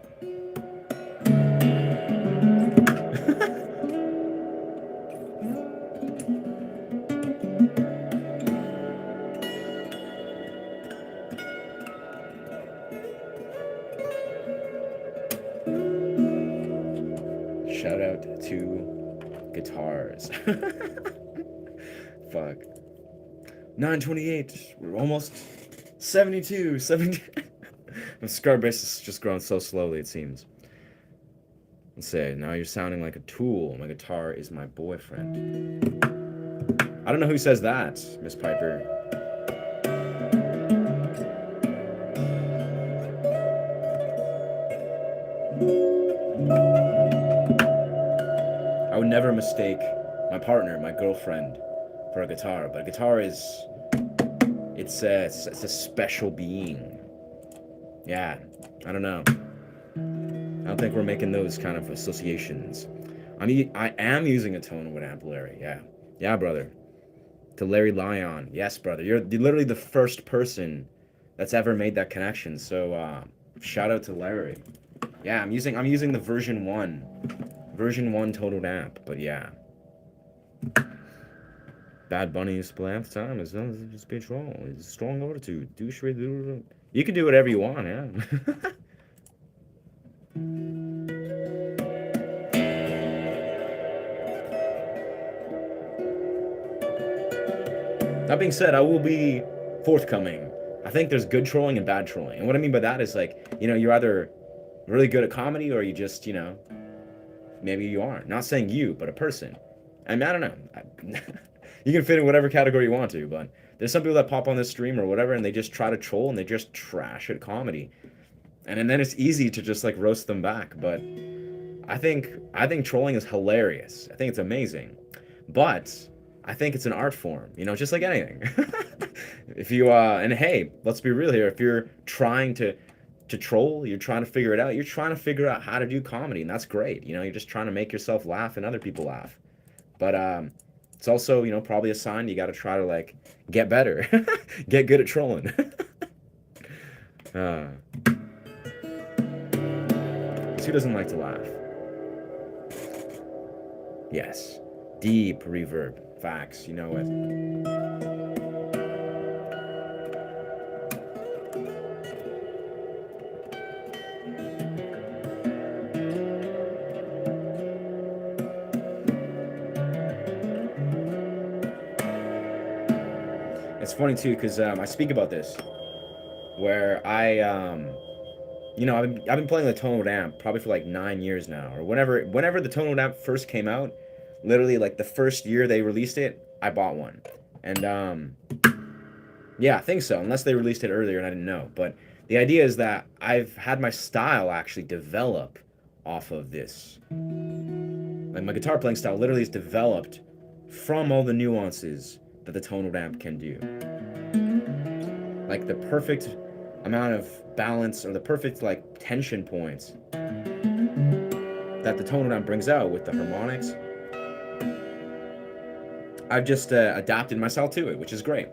Shout out to guitars. Fuck. 928. We're almost 72. 70. My scar base is just growing so slowly, it seems. Let's say, now you're sounding like a tool. My guitar is my boyfriend. I don't know who says that, Miss Piper. I would never mistake my partner, my girlfriend, for a guitar, but a guitar is... It's a special being. Yeah, I don't know. I don't think we're making those kind of associations. I am using a tone wood amp, Larry. Yeah. Yeah, brother. To Larry Lyon. Yes, brother. You're literally the first person that's ever made that connection. So shout out to Larry. Yeah, I'm using the version 1 total amp, but yeah. Bad Bunny used to play half the time. It's be strong. It's a strong attitude. You can do whatever you want, yeah. That being said, I will be forthcoming. I think there's good trolling and bad trolling. And what I mean by that is like, you're either really good at comedy or you just, maybe you aren't. Not saying you, but a person. I mean, I don't know. You can fit in whatever category you want to, but there's some people that pop on this stream or whatever and they just try to troll and they just trash at comedy. And then it's easy to just like roast them back, but I think trolling is hilarious. I think it's amazing. But I think it's an art form, just like anything. If you and hey, let's be real here. If you're trying to troll, you're trying to figure it out. You're trying to figure out how to do comedy, and that's great. You're just trying to make yourself laugh and other people laugh. But it's also, probably a sign you got to try to like get better, get good at trolling. uh, 'Cause who doesn't like to laugh? Yes, deep reverb. Facts, you know it. It's funny too, because I speak about this, where I've been playing the tonal amp probably for like 9 years now, or whenever the tonal amp first came out, literally like the first year they released it, I bought one, and yeah, I think so, unless they released it earlier and I didn't know. But the idea is that I've had my style actually develop off of this. Like my guitar playing style literally is developed from all the nuances that the tonal amp can do. Like the perfect amount of balance or the perfect like tension points that the tonal amp brings out with the harmonics. I've just adapted myself to it, which is great.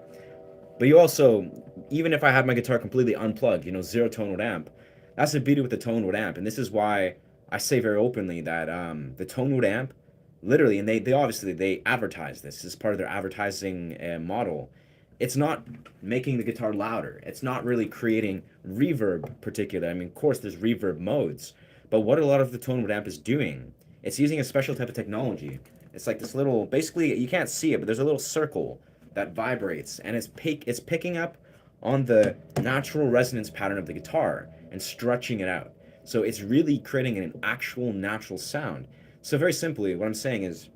But you also, even if I had my guitar completely unplugged, zero tonal amp, that's the beauty with the tonal amp. And this is why I say very openly that the tonal amp, literally, and they obviously, they advertise this as part of their advertising model. It's not making the guitar louder. It's not really creating reverb particular. I mean, of course, there's reverb modes. But what a lot of the tonal amp is doing, it's using a special type of technology. It's like this little, basically, you can't see it, but there's a little circle that vibrates, and it's picking up on the natural resonance pattern of the guitar and stretching it out. So it's really creating an actual natural sound. So very simply, what I'm saying is,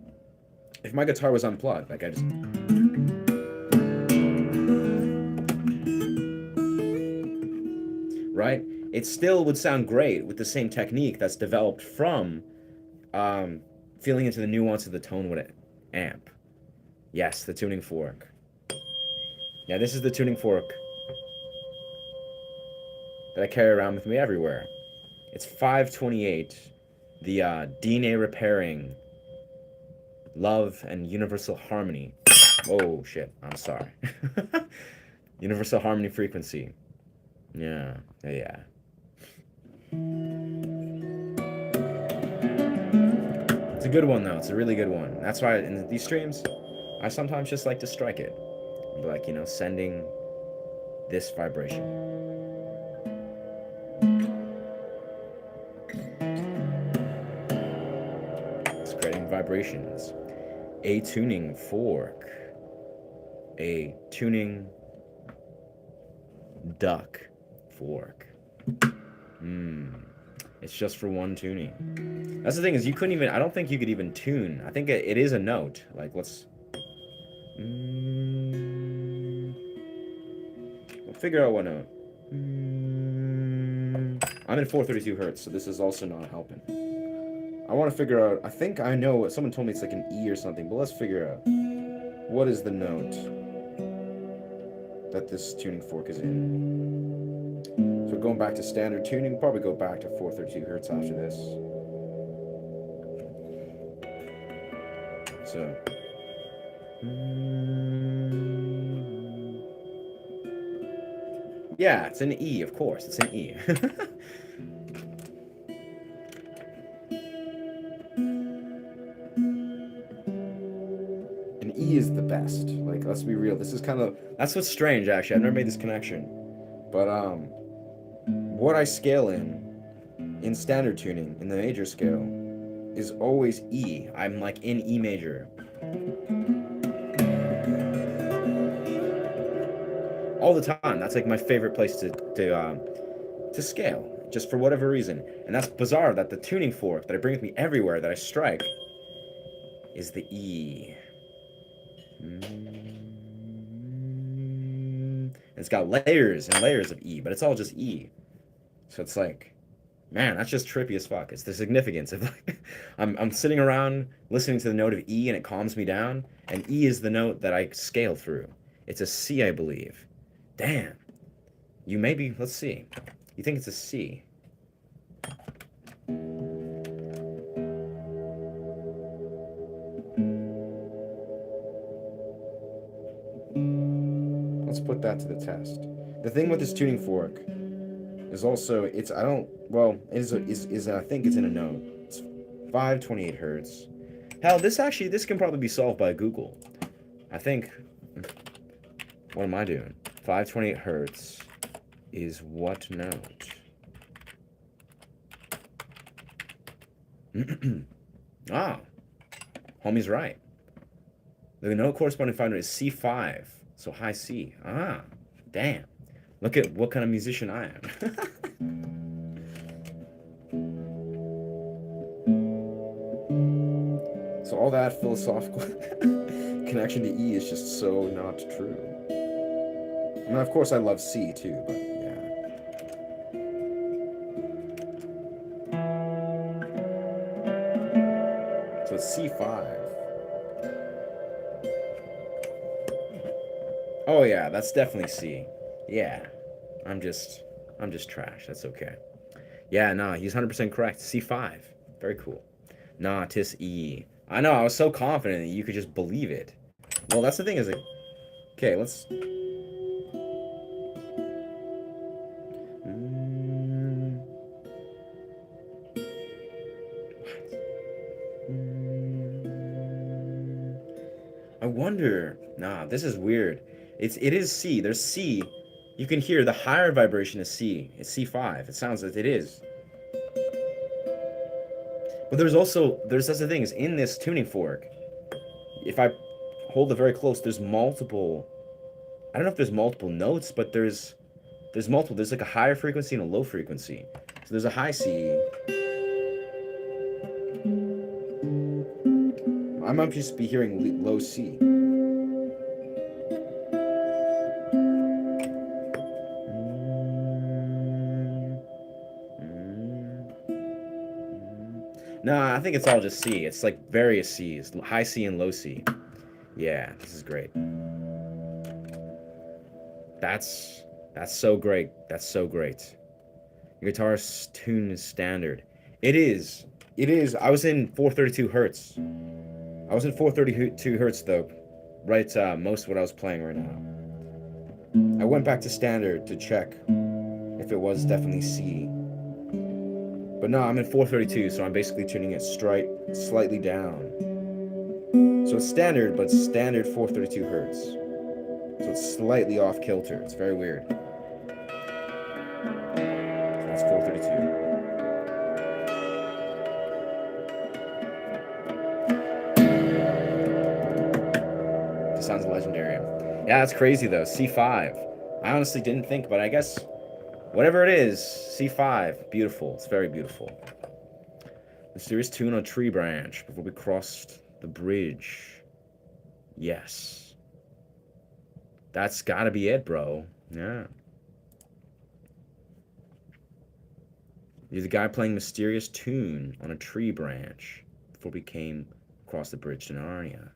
if my guitar was unplugged, like I just... Right? It still would sound great with the same technique that's developed from feeling into the nuance of the tone with it. Amp. Yes, the tuning fork. Yeah, this is the tuning fork that I carry around with me everywhere. It's 528, the DNA repairing love and universal harmony. Oh shit, I'm sorry. Universal harmony frequency. Yeah. It's a good one though. It's a really good one. That's why in these streams, I sometimes just like to strike it. Like, sending this vibration. It's creating vibrations. A tuning fork. A tuning duck fork. It's just for one tuning. That's the thing, is you couldn't even, I don't think you could even tune. I think it is a note. Like, let's we'll figure out what note. I'm in 432 hertz, so this is also not helping. I want to figure out, I think I know, someone told me it's like an E or something, but let's figure out what is the note that this tuning fork is in. So going back to standard tuning, we'll probably go back to 432 hertz after this. So yeah, it's an E, of course, it's an E. and E is the best. Like, let's be real. This is kind of that's what's strange. Actually, I've never made this connection, but what I scale in standard tuning in the major scale is always E. I'm like in E major all the time. That's like my favorite place to scale, just for whatever reason. And that's bizarre that the tuning fork that I bring with me everywhere that I strike is the E. It's got layers and layers of E, but it's all just E. So it's like, man, that's just trippy as fuck. It's the significance of like, I'm sitting around listening to the note of E and it calms me down, and E is the note that I scale through. It's a C, I believe. Damn. You maybe, let's see. You think it's a C? Let's put that to the test. The thing with this tuning fork is also it's I don't well is I think it's in a note. It's 528 hertz. Hell, this can probably be solved by Google. I think. What am I doing? 528 hertz is what note? Ah, homie's right. The note corresponding 500 is C5, so high C. Ah, damn. Look at what kind of musician I am. So all that philosophical connection to E is just so not true. I mean, of course I love C too, but yeah. So it's C5. Oh yeah, that's definitely C. Yeah. I'm just trash. That's okay. Yeah, nah, he's 100% correct. C5. Very cool. Nah, tis E. I know, I was so confident that you could just believe it. Well, that's the thing is like, okay, let's... I wonder... Nah, this is weird. It is C. There's C. You can hear the higher vibration is C. It's C5. It sounds like it is. But that's the thing, is in this tuning fork, if I hold it very close, there's multiple, I don't know if there's multiple notes, but there's multiple, there's like a higher frequency and a low frequency. So there's a high C. I might just be hearing low C. No, I think it's all just C. It's like various C's, high C and low C. Yeah, this is great. That's so great. That's so great. Your guitar's tune is standard. It is. It is. I was in 432 hertz. I was in 432 hertz though. Right, most of what I was playing right now. I went back to standard to check if it was definitely C. But no, I'm in 432, so I'm basically tuning it slightly down. So it's standard, but standard 432 hertz. So it's slightly off kilter. It's very weird. So that's 432. This sounds legendary. Yeah, that's crazy though. C5. I honestly didn't think, but I guess whatever it is, C5. Beautiful. It's very beautiful. Mysterious tune on a tree branch before we crossed the bridge. Yes. That's gotta be it, bro. Yeah. You're the guy playing mysterious tune on a tree branch before we came across the bridge to Narnia.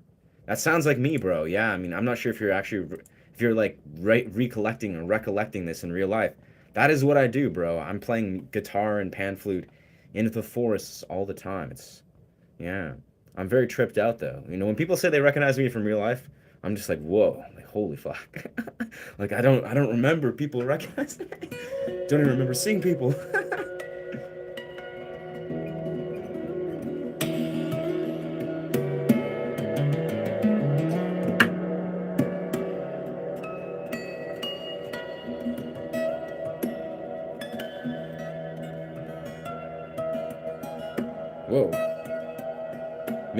That sounds like me, bro. Yeah, I mean, I'm not sure if you're like recollecting or recollecting this in real life. That is what I do, bro. I'm playing guitar and pan flute into the forests all the time. Yeah. I'm very tripped out though. You know, when people say they recognize me from real life, I'm just like, whoa, like holy fuck. Like I don't remember people recognizing me. Don't even remember seeing people.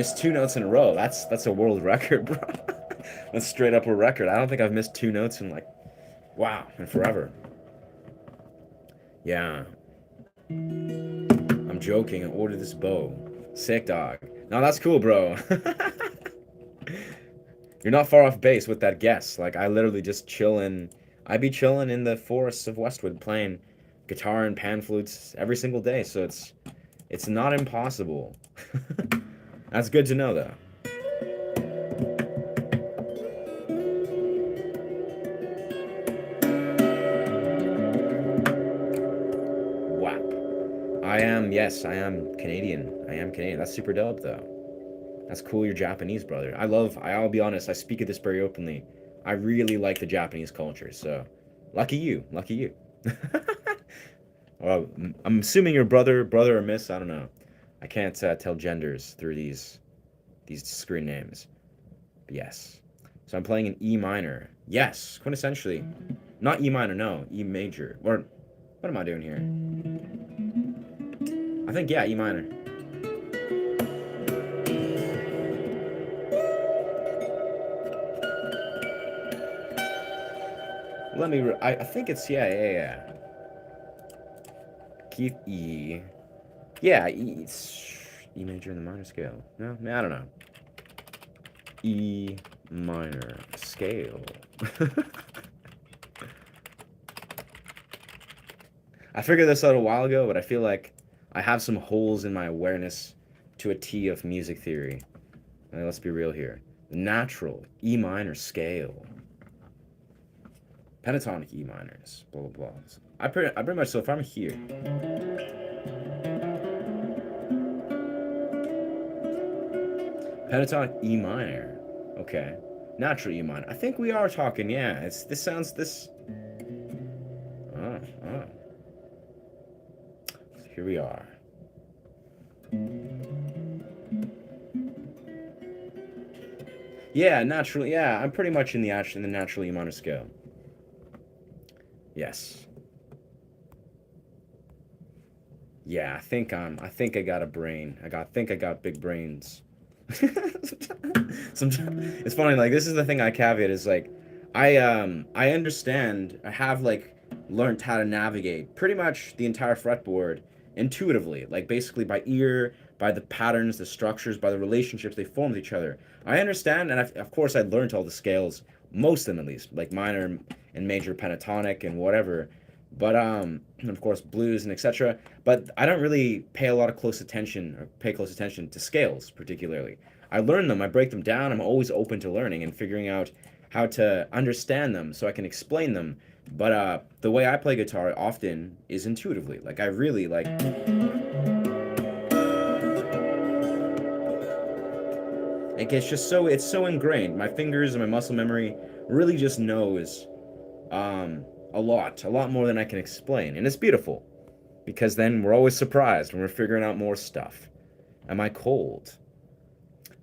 Missed 2 notes in a row. That's a world record, bro. That's straight up a record. I don't think I've missed 2 notes in like, wow, in forever. Yeah, I'm joking. I ordered this bow. Sick, dog. No, that's cool, bro. You're not far off base with that guess. Like, I literally just I'd be chilling in the forests of Westwood playing guitar and pan flutes every single day, so it's not impossible. That's good to know, though. WAP. Yes, I am Canadian. I am Canadian. That's super dope, though. That's cool you're Japanese, brother. I'll be honest, I speak of this very openly. I really like the Japanese culture, so lucky you. Lucky you. Well, I'm assuming your brother or miss, I don't know. I can't tell genders through these screen names. But yes. So I'm playing an E minor. Yes, quintessentially. Not E minor, no. E major. Or, what am I doing here? I think, yeah, E minor. I think it's, yeah. Keep E. Yeah, E major in the minor scale. No, I don't know. E minor scale. I figured this out a while ago, but I feel like I have some holes in my awareness to a T of music theory. Let's be real here. The natural E minor scale. Pentatonic E minors. Blah, blah, blah. I pretty much, so if I'm here. Pentatonic E minor. Okay. Natural E minor. I think we are talking, yeah. Oh. Here we are. Yeah, naturally. Yeah, I'm pretty much in the natural E minor scale. Yes. Yeah, I think I got a brain. I think I got big brains. Sometimes it's funny. Like, this is the thing I caveat is like, I understand. I have like learned how to navigate pretty much the entire fretboard intuitively, like basically by ear, by the patterns, the structures, by the relationships they form with each other. I understand, and of course I learned all the scales, most of them at least, like minor and major pentatonic and whatever. But and of course blues and etc. But I don't really pay a lot of close attention or pay close attention to scales particularly. I learn them, I break them down. I'm always open to learning and figuring out how to understand them so I can explain them. But the way I play guitar often is intuitively. Like, I really like. Like, it's so ingrained. My fingers and my muscle memory really just knows a lot more than I can explain. And it's beautiful because then we're always surprised when we're figuring out more stuff. Am I cold?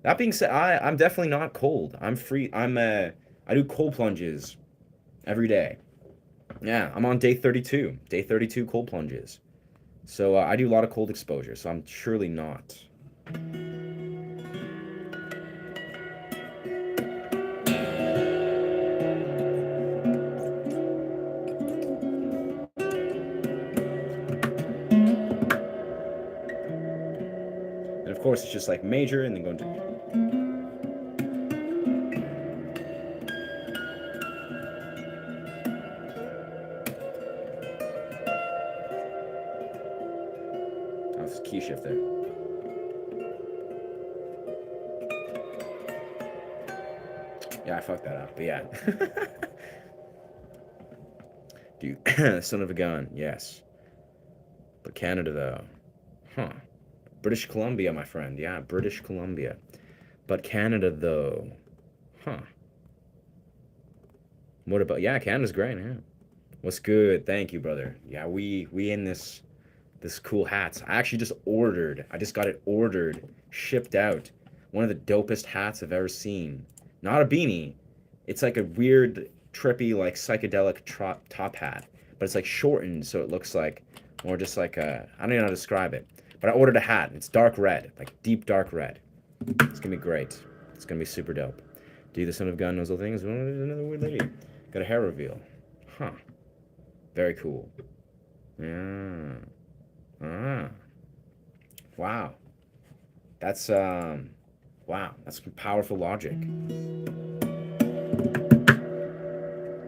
That being said, I'm definitely not cold. I'm free. I do cold plunges every day. Yeah, I'm on day 32. Day 32 cold plunges. So I do a lot of cold exposure, so I'm surely not. And of course, it's just like major and then going to. Oh, it's key shift there. Yeah, I fucked that up, but yeah. Dude, son of a gun, yes. But Canada, though. Huh. British Columbia, my friend. Yeah, British Columbia. But Canada, though. Huh. What about... Yeah, Canada's great, yeah. What's good? Thank you, brother. Yeah, we in this cool hats. I just got it ordered, shipped out. One of the dopest hats I've ever seen. Not a beanie. It's like a weird, trippy, like psychedelic top hat. But it's like shortened, so it looks like more just like a... I don't even know how to describe it. But I ordered a hat. It's dark red, like deep dark red. It's gonna be great. It's gonna be super dope. Do the son of gun nozzle things? Another weird lady. Got a hair reveal. Huh. Very cool. Yeah. Ah. Wow. That's wow. That's powerful logic.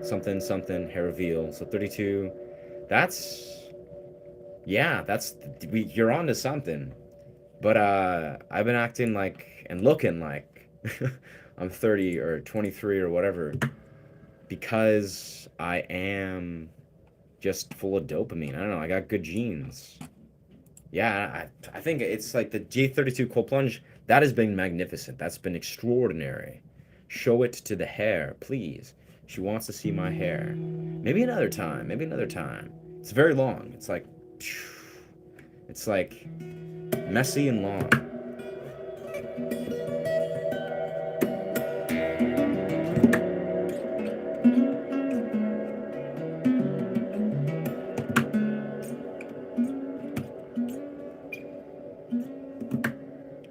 Something something hair reveal. So 32. That's yeah. That's you're on to something. But I've been acting like and looking like I'm 30 or 23 or whatever because I am just full of dopamine. I don't know. I got good genes. Yeah, I think it's like the G32 cold plunge. That has been magnificent. That's been extraordinary. Show it to the hair, please. She wants to see my hair. Maybe another time. Maybe another time. It's very long. It's like messy and long.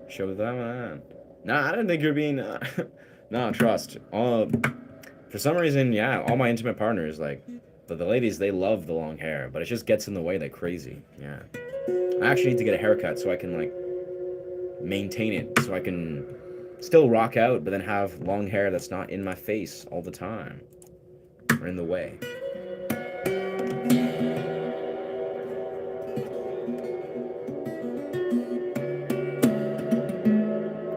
Show them. Nah, I didn't think you're being. Nah, trust. For some reason, yeah, all my intimate partners, like, the ladies, they love the long hair, but it just gets in the way like crazy. Yeah. I actually need to get a haircut so I can, like, maintain it, so I can still rock out, but then have long hair that's not in my face all the time or in the way.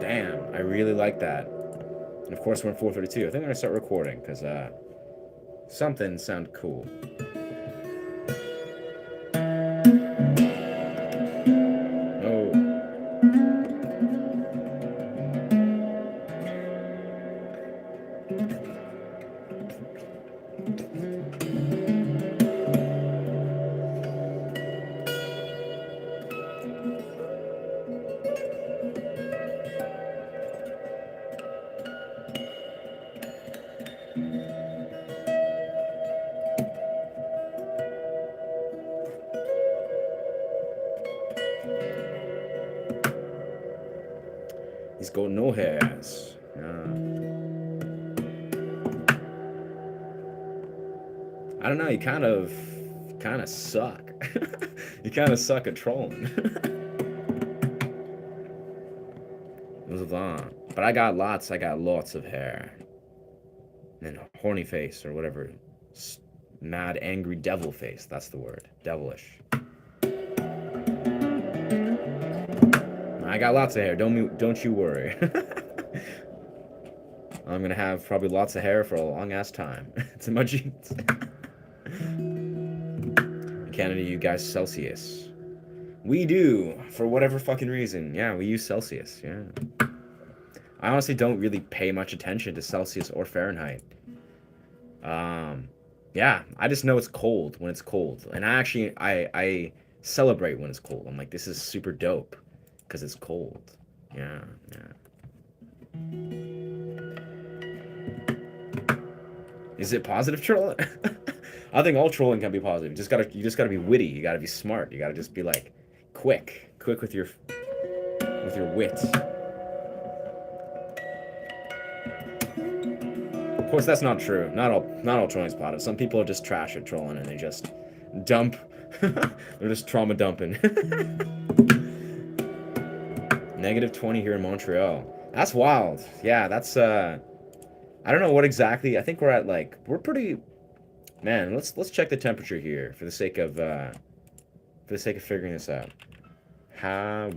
Damn, I really like that. And of course, we're in 432. I think I'm gonna start recording because something sounded cool. Oh, he's got no hairs. I don't know. You kind of suck. You kind of suck at trolling. Move on. But I got lots. I got lots of hair. And horny face or whatever. Mad, angry devil face. That's the word. Devilish. I got lots of hair. Don't you worry. I'm gonna have probably lots of hair for a long ass time. It's in my genes. In Canada, you guys Celsius. We do for whatever fucking reason. Yeah, we use Celsius. Yeah. I honestly don't really pay much attention to Celsius or Fahrenheit. Um, yeah, I just know it's cold when it's cold, and I celebrate when it's cold. I'm like, this is super dope because it's cold. Yeah, yeah. Is it positive trolling? I think all trolling can be positive. You just gotta be witty. You gotta be smart. You gotta just be like quick with your wit. Of course, that's not true. Not all trolling's positive. Some people are just trash at trolling and they just dump. They're just trauma dumping. -20 here in Montreal. That's wild. Yeah, that's I don't know what exactly. I think we're at like we're pretty. Man, let's check the temperature here for the sake of figuring this out.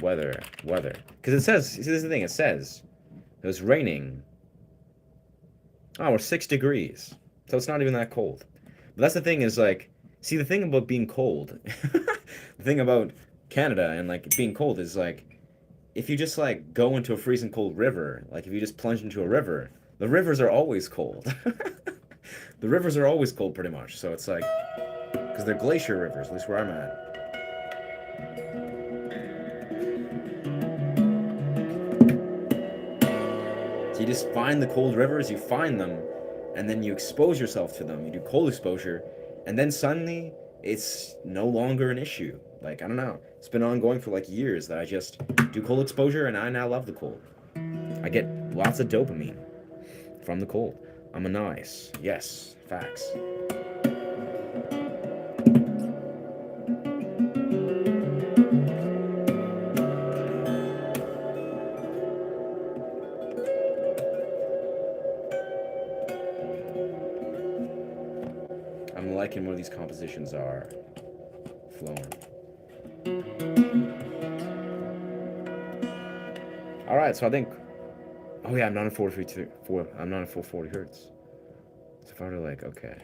Weather, because it says. See, this is the thing. It says it was raining. Oh, we're 6 degrees, so it's not even that cold. But that's the thing is like, see, the thing about being cold, the thing about Canada and like being cold is like, if you just like go into a freezing cold river, like if you just plunge into a river, the rivers are always cold. The rivers are always cold pretty much. So it's like, because they're glacier rivers, at least where I'm at. So you just find the cold rivers, you find them, and then you expose yourself to them. You do cold exposure, and then suddenly it's no longer an issue. Like, I don't know. It's been ongoing for like years that I just do cold exposure, and I now love the cold. I get lots of dopamine from the cold. I'm a nice. Yes, facts. I'm liking where these compositions are flowing. All right, so I think. Oh yeah, I'm not in 4. I'm not in full 40 hertz. So if I were to like, okay.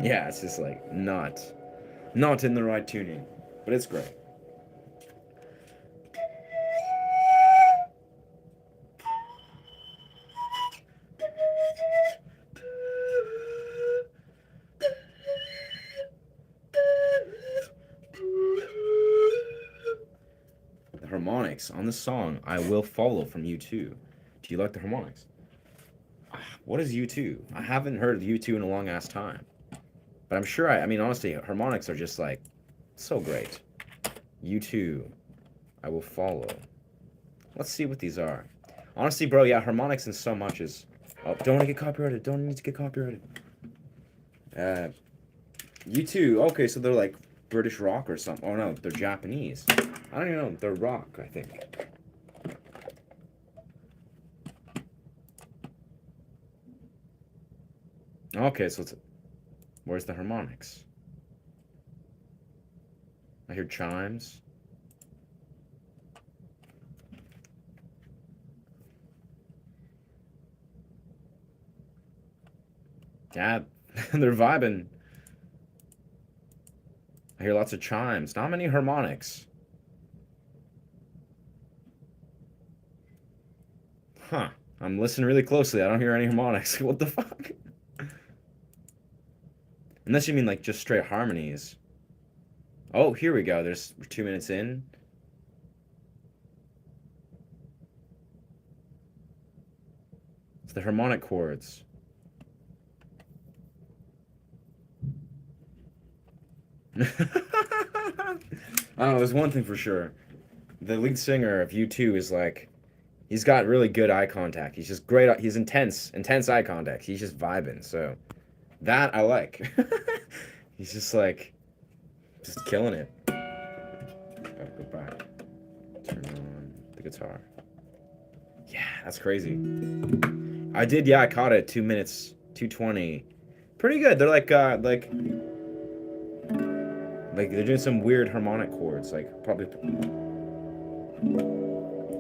Yeah, it's just like not in the right tuning, but it's great. The harmonics on the song "I Will Follow" from U2. Do you like the harmonics? What is U2? I haven't heard of U2 in a long ass time, but I'm sure I mean, honestly, harmonics are just like so great. U2, "I Will Follow." Let's see what these are. Honestly, bro, yeah, harmonics and so much is. Oh, don't want to get copyrighted. Don't need to get copyrighted. Uh, U2. Okay, so they're like British rock or something. Oh no, they're Japanese. I don't even know. They're rock, I think. Okay, so where's the harmonics? I hear chimes. Yeah, they're vibing. I hear lots of chimes. Not many harmonics. Huh. I'm listening really closely. I don't hear any harmonics. What the fuck? Unless you mean like just straight harmonies. Oh, here we go. There's 2 minutes in. It's the harmonic chords. I don't know. There's one thing for sure. The lead singer of U2 is like, he's got really good eye contact. He's just great. He's intense eye contact. He's just vibing. So that I like. He's just like, just killing it. Gotta go back. Turn on the guitar. Yeah, that's crazy. I did. Yeah, I caught it. 2 minutes, 2:20. Pretty good. They're like they're doing some weird harmonic chords. Like probably.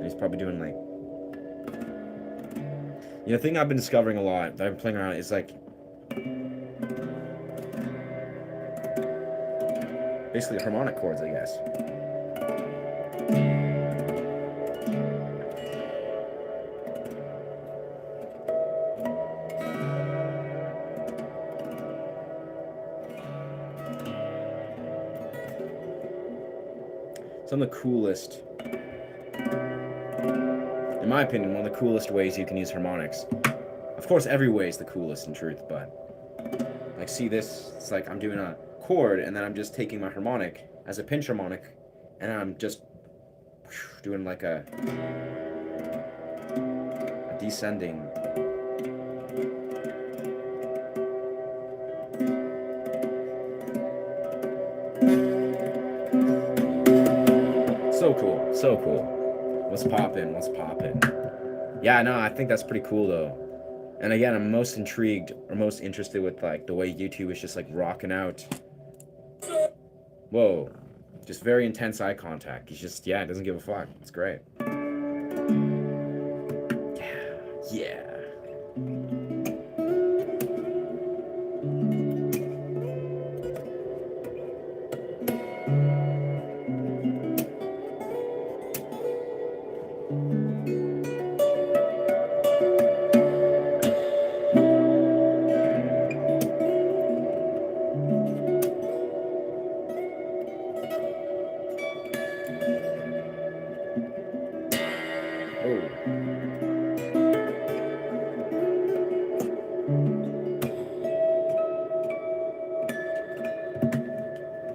He's probably doing like. You know, the thing I've been discovering a lot that I've been playing around is like basically harmonic chords, I guess. Some of the coolest, in my opinion, one of the coolest ways you can use harmonics. Of course, every way is the coolest in truth, but like, see this? It's like I'm doing a chord, and then I'm just taking my harmonic as a pinch harmonic, and I'm just doing like a descending. So cool, so cool. What's poppin'? What's poppin'? Yeah, no, I think that's pretty cool though. And again, I'm most intrigued or most interested with like the way U2 is just like rocking out. Whoa, just very intense eye contact. He's just, yeah, doesn't give a fuck. It's great. Yeah. Oh.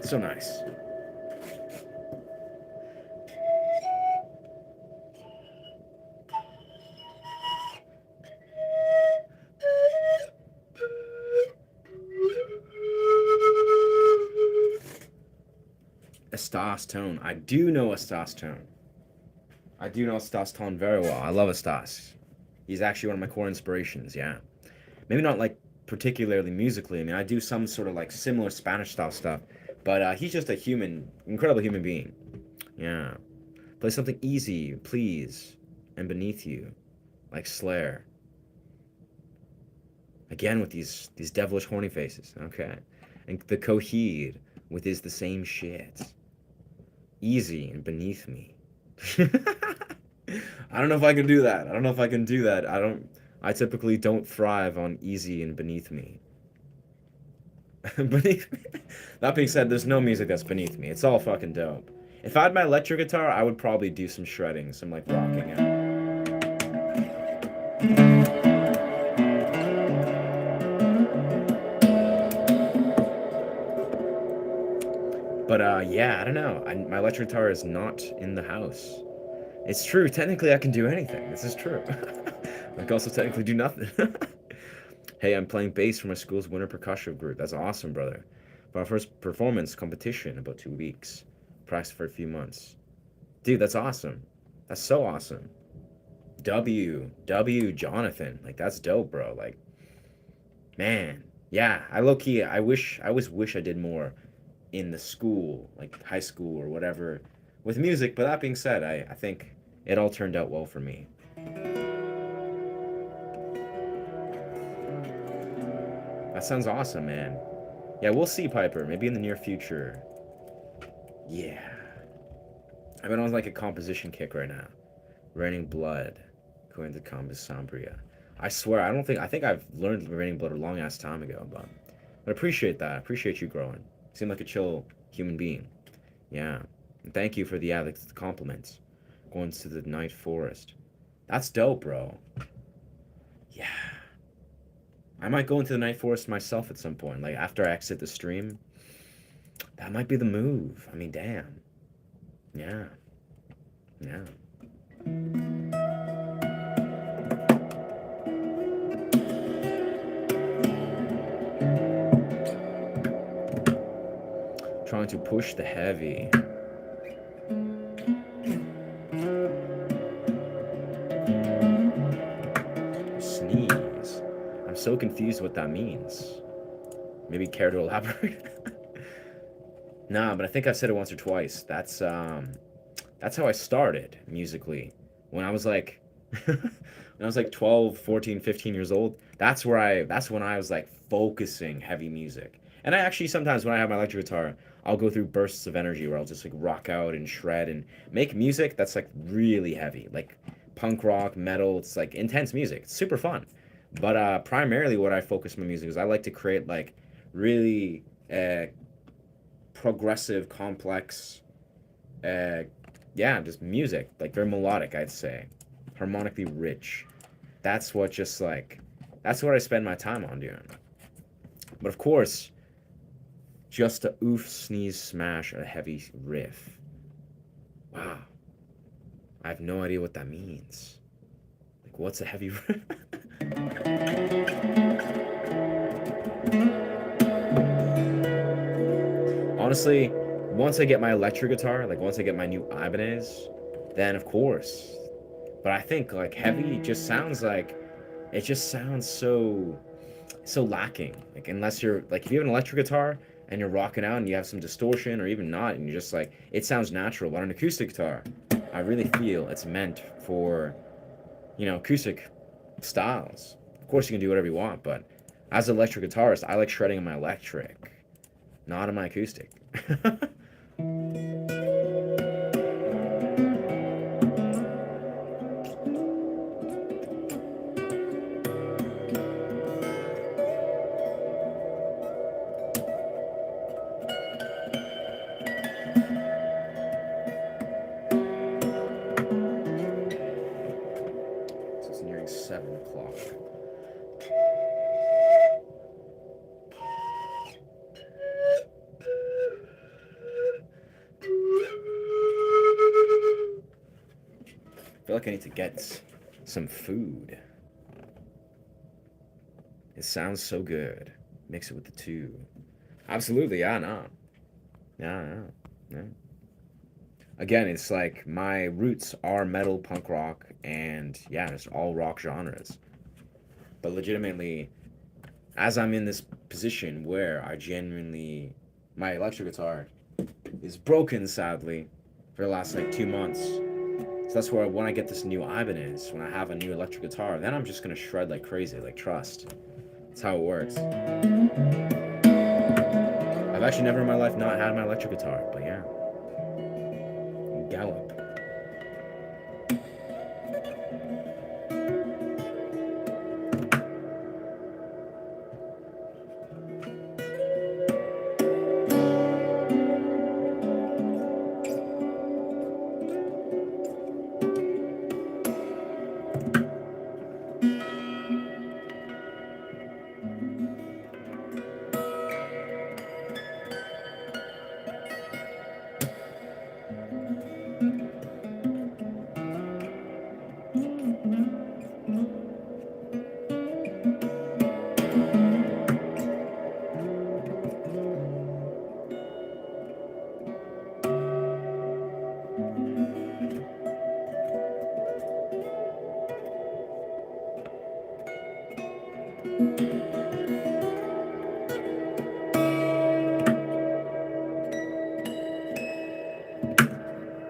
So nice. Estas tone. I do know Estas tone. I do know Estas tone very well. I love Estas. He's actually one of my core inspirations, yeah. Maybe not like particularly musically. I mean, I do some sort of like similar Spanish style stuff, but he's just a human, incredible human being. Yeah. Play something easy, please, and beneath you, like Slayer. Again with these devilish horny faces. Okay. And the Coheed with is the same shit. Easy and beneath me. I don't know if I can do that. I don't know if I can do that. I typically don't thrive on easy and beneath me. Beneath me. That being said, there's no music that's beneath me. It's all fucking dope. If I had my electric guitar, I would probably do some shredding, some like rocking out. But yeah, I don't know. My electric guitar is not in the house. It's true. Technically, I can do anything. This is true. I can also technically do nothing. Hey, I'm playing bass for my school's winter percussion group. That's awesome, brother. For our first performance competition in about 2 weeks. Practice for a few months. Dude, that's awesome. That's so awesome. Jonathan. Like, that's dope, bro. Like, man. Yeah, I low key, I always wish I did more in the school, like high school or whatever, with music. But that being said, I think it all turned out well for me. That sounds awesome, man. Yeah, we'll see, Piper. Maybe in the near future. Yeah. I've been on like a composition kick right now. Raining Blood, going to Combus Sombria. I swear, I think I've learned Raining Blood a long ass time ago, but I appreciate that. I appreciate you growing. You seem like a chill human being. Yeah. And thank you for the compliments. Going to the Night Forest. That's dope, bro. Yeah. I might go into the Night Forest myself at some point. Like after I exit the stream. That might be the move. I mean, damn. Yeah. Yeah. Trying to push the heavy. Sneeze. I'm so confused what that means. Maybe care to elaborate? Nah, but I think I've said it once or twice. That's how I started musically. When I was like when I was like 12, 14, 15 years old, that's when I was like focusing heavy music. And I actually sometimes when I have my electric guitar, I'll go through bursts of energy where I'll just like rock out and shred and make music that's like really heavy, like punk rock, metal. It's like intense music. It's super fun. But primarily what I focus my music is I like to create like really progressive, complex, uh, yeah, just music, like very melodic, I'd say, harmonically rich. That's what just like, that's what I spend my time on doing. But of course, just a oof, sneeze, smash, a heavy riff. Wow, I have no idea what that means. Like, what's a heavy riff? Honestly, once I get my electric guitar, like once I get my new Ibanez, then of course. But I think like heavy just sounds like it just sounds so lacking. Like unless you're like if you have an electric guitar and you're rocking out and you have some distortion or even not and you're just like it sounds natural. But on an acoustic guitar, I really feel it's meant for, acoustic styles. Of course you can do whatever you want, but as an electric guitarist, I like shredding on my electric, not on my acoustic. So it's nearing 7 o'clock. like I need to get some food. It sounds so good. Mix it with the two. Absolutely, yeah, no. Yeah, yeah. Again, it's like my roots are metal, punk rock, and yeah, it's all rock genres. But legitimately, as I'm in this position where I genuinely, my electric guitar is broken, sadly, for the last like 2 months. So that's where when I get this new Ibanez, when I have a new electric guitar, then I'm just gonna shred like crazy, like trust. That's how it works. I've actually never in my life not had my electric guitar, but yeah. Gallop.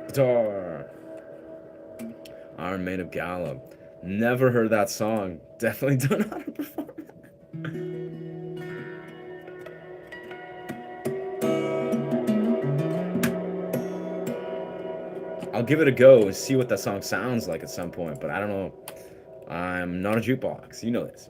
Guitar. Iron Maid of Gallop. Never heard that song. Definitely don't know how to perform it. I'll give it a go and see what that song sounds like at some point, but I don't know. I'm not a jukebox. You know this.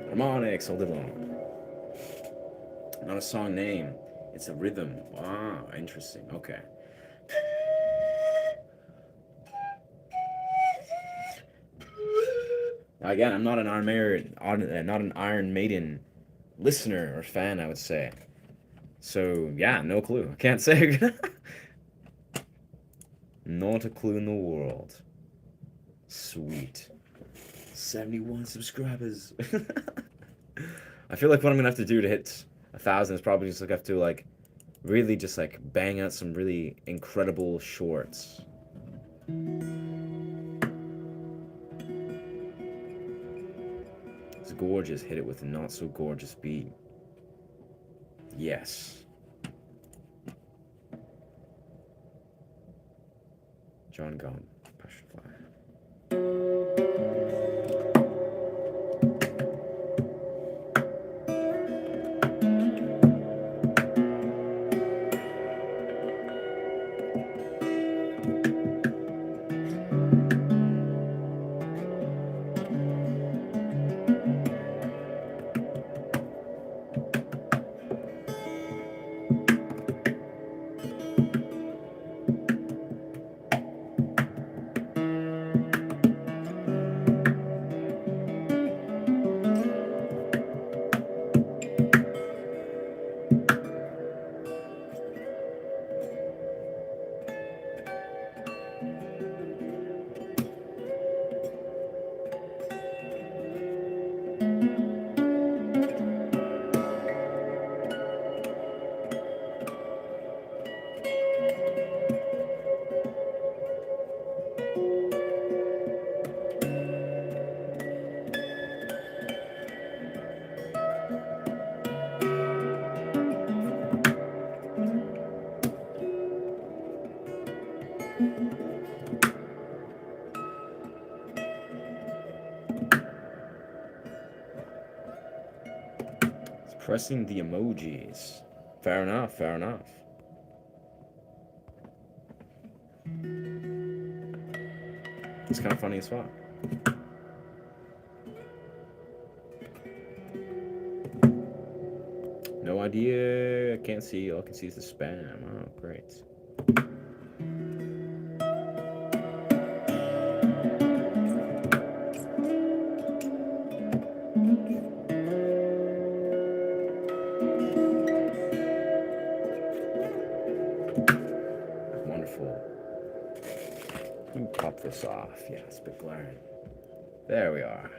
Harmonics, hold it long. Not a song name. It's a rhythm. Wow, interesting. Okay. Again, I'm not an Iron Maiden listener or fan, I would say. So yeah, no clue. I can't say. Not a clue in the world. Sweet. 71 subscribers. I feel like what I'm gonna have to do to hit 1,000 is probably just like have to like really just like bang out some really incredible shorts. It's gorgeous. Hit it with a not so gorgeous beat. Yes. John Gone. Passion Fly. Pressing the emojis. Fair enough, fair enough. It's kind of funny as well. idea. I can't see. All I can see is the spam. Oh, great. Wonderful. Let me pop this off. Yeah, it's a bit glaring. There we are.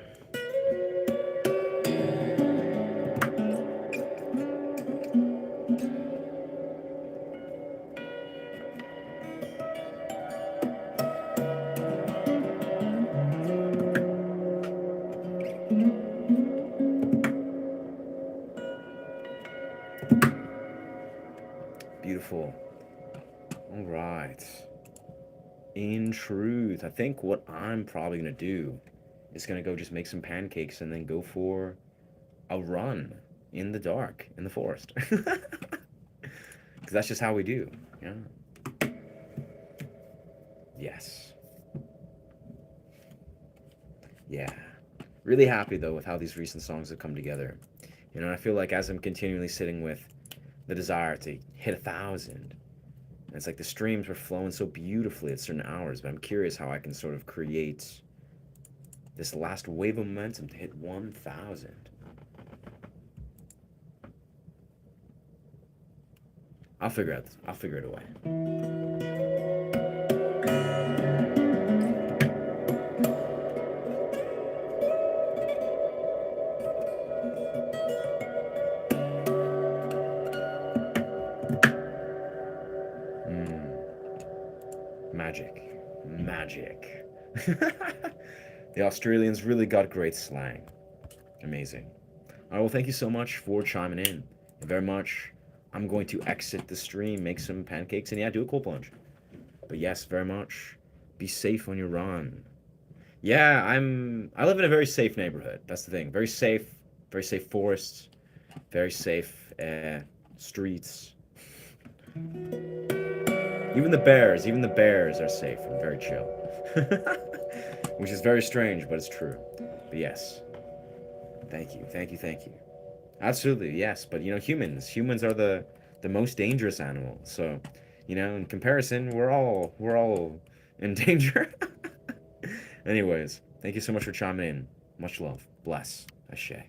Beautiful. All right. In truth, I think what I'm probably going to do is going to go just make some pancakes and then go for a run in the dark in the forest. Because that's just how we do. Yeah. Yes. Yeah. Really happy though with how these recent songs have come together. You know, I feel like as I'm continually sitting with the desire to hit 1,000, and it's like the streams were flowing so beautifully at certain hours, but I'm curious how I can sort of create this last wave of momentum to hit 1,000. I'll figure it away. Magic. Magic. The Australians really got great slang. Amazing. All right, well, thank you so much for chiming in. Very much. I'm going to exit the stream, make some pancakes, and yeah, do a cold plunge. But yes, very much. Be safe on your run. Yeah, I live in a very safe neighborhood. That's the thing. Very safe forests, very safe streets. Even the bears are safe and very chill. Which is very strange, but it's true. But yes. Thank you. Absolutely, yes. But humans are the most dangerous animal. So, in comparison, we're all in danger. Anyways, thank you so much for chiming in. Much love. Bless. Ashe.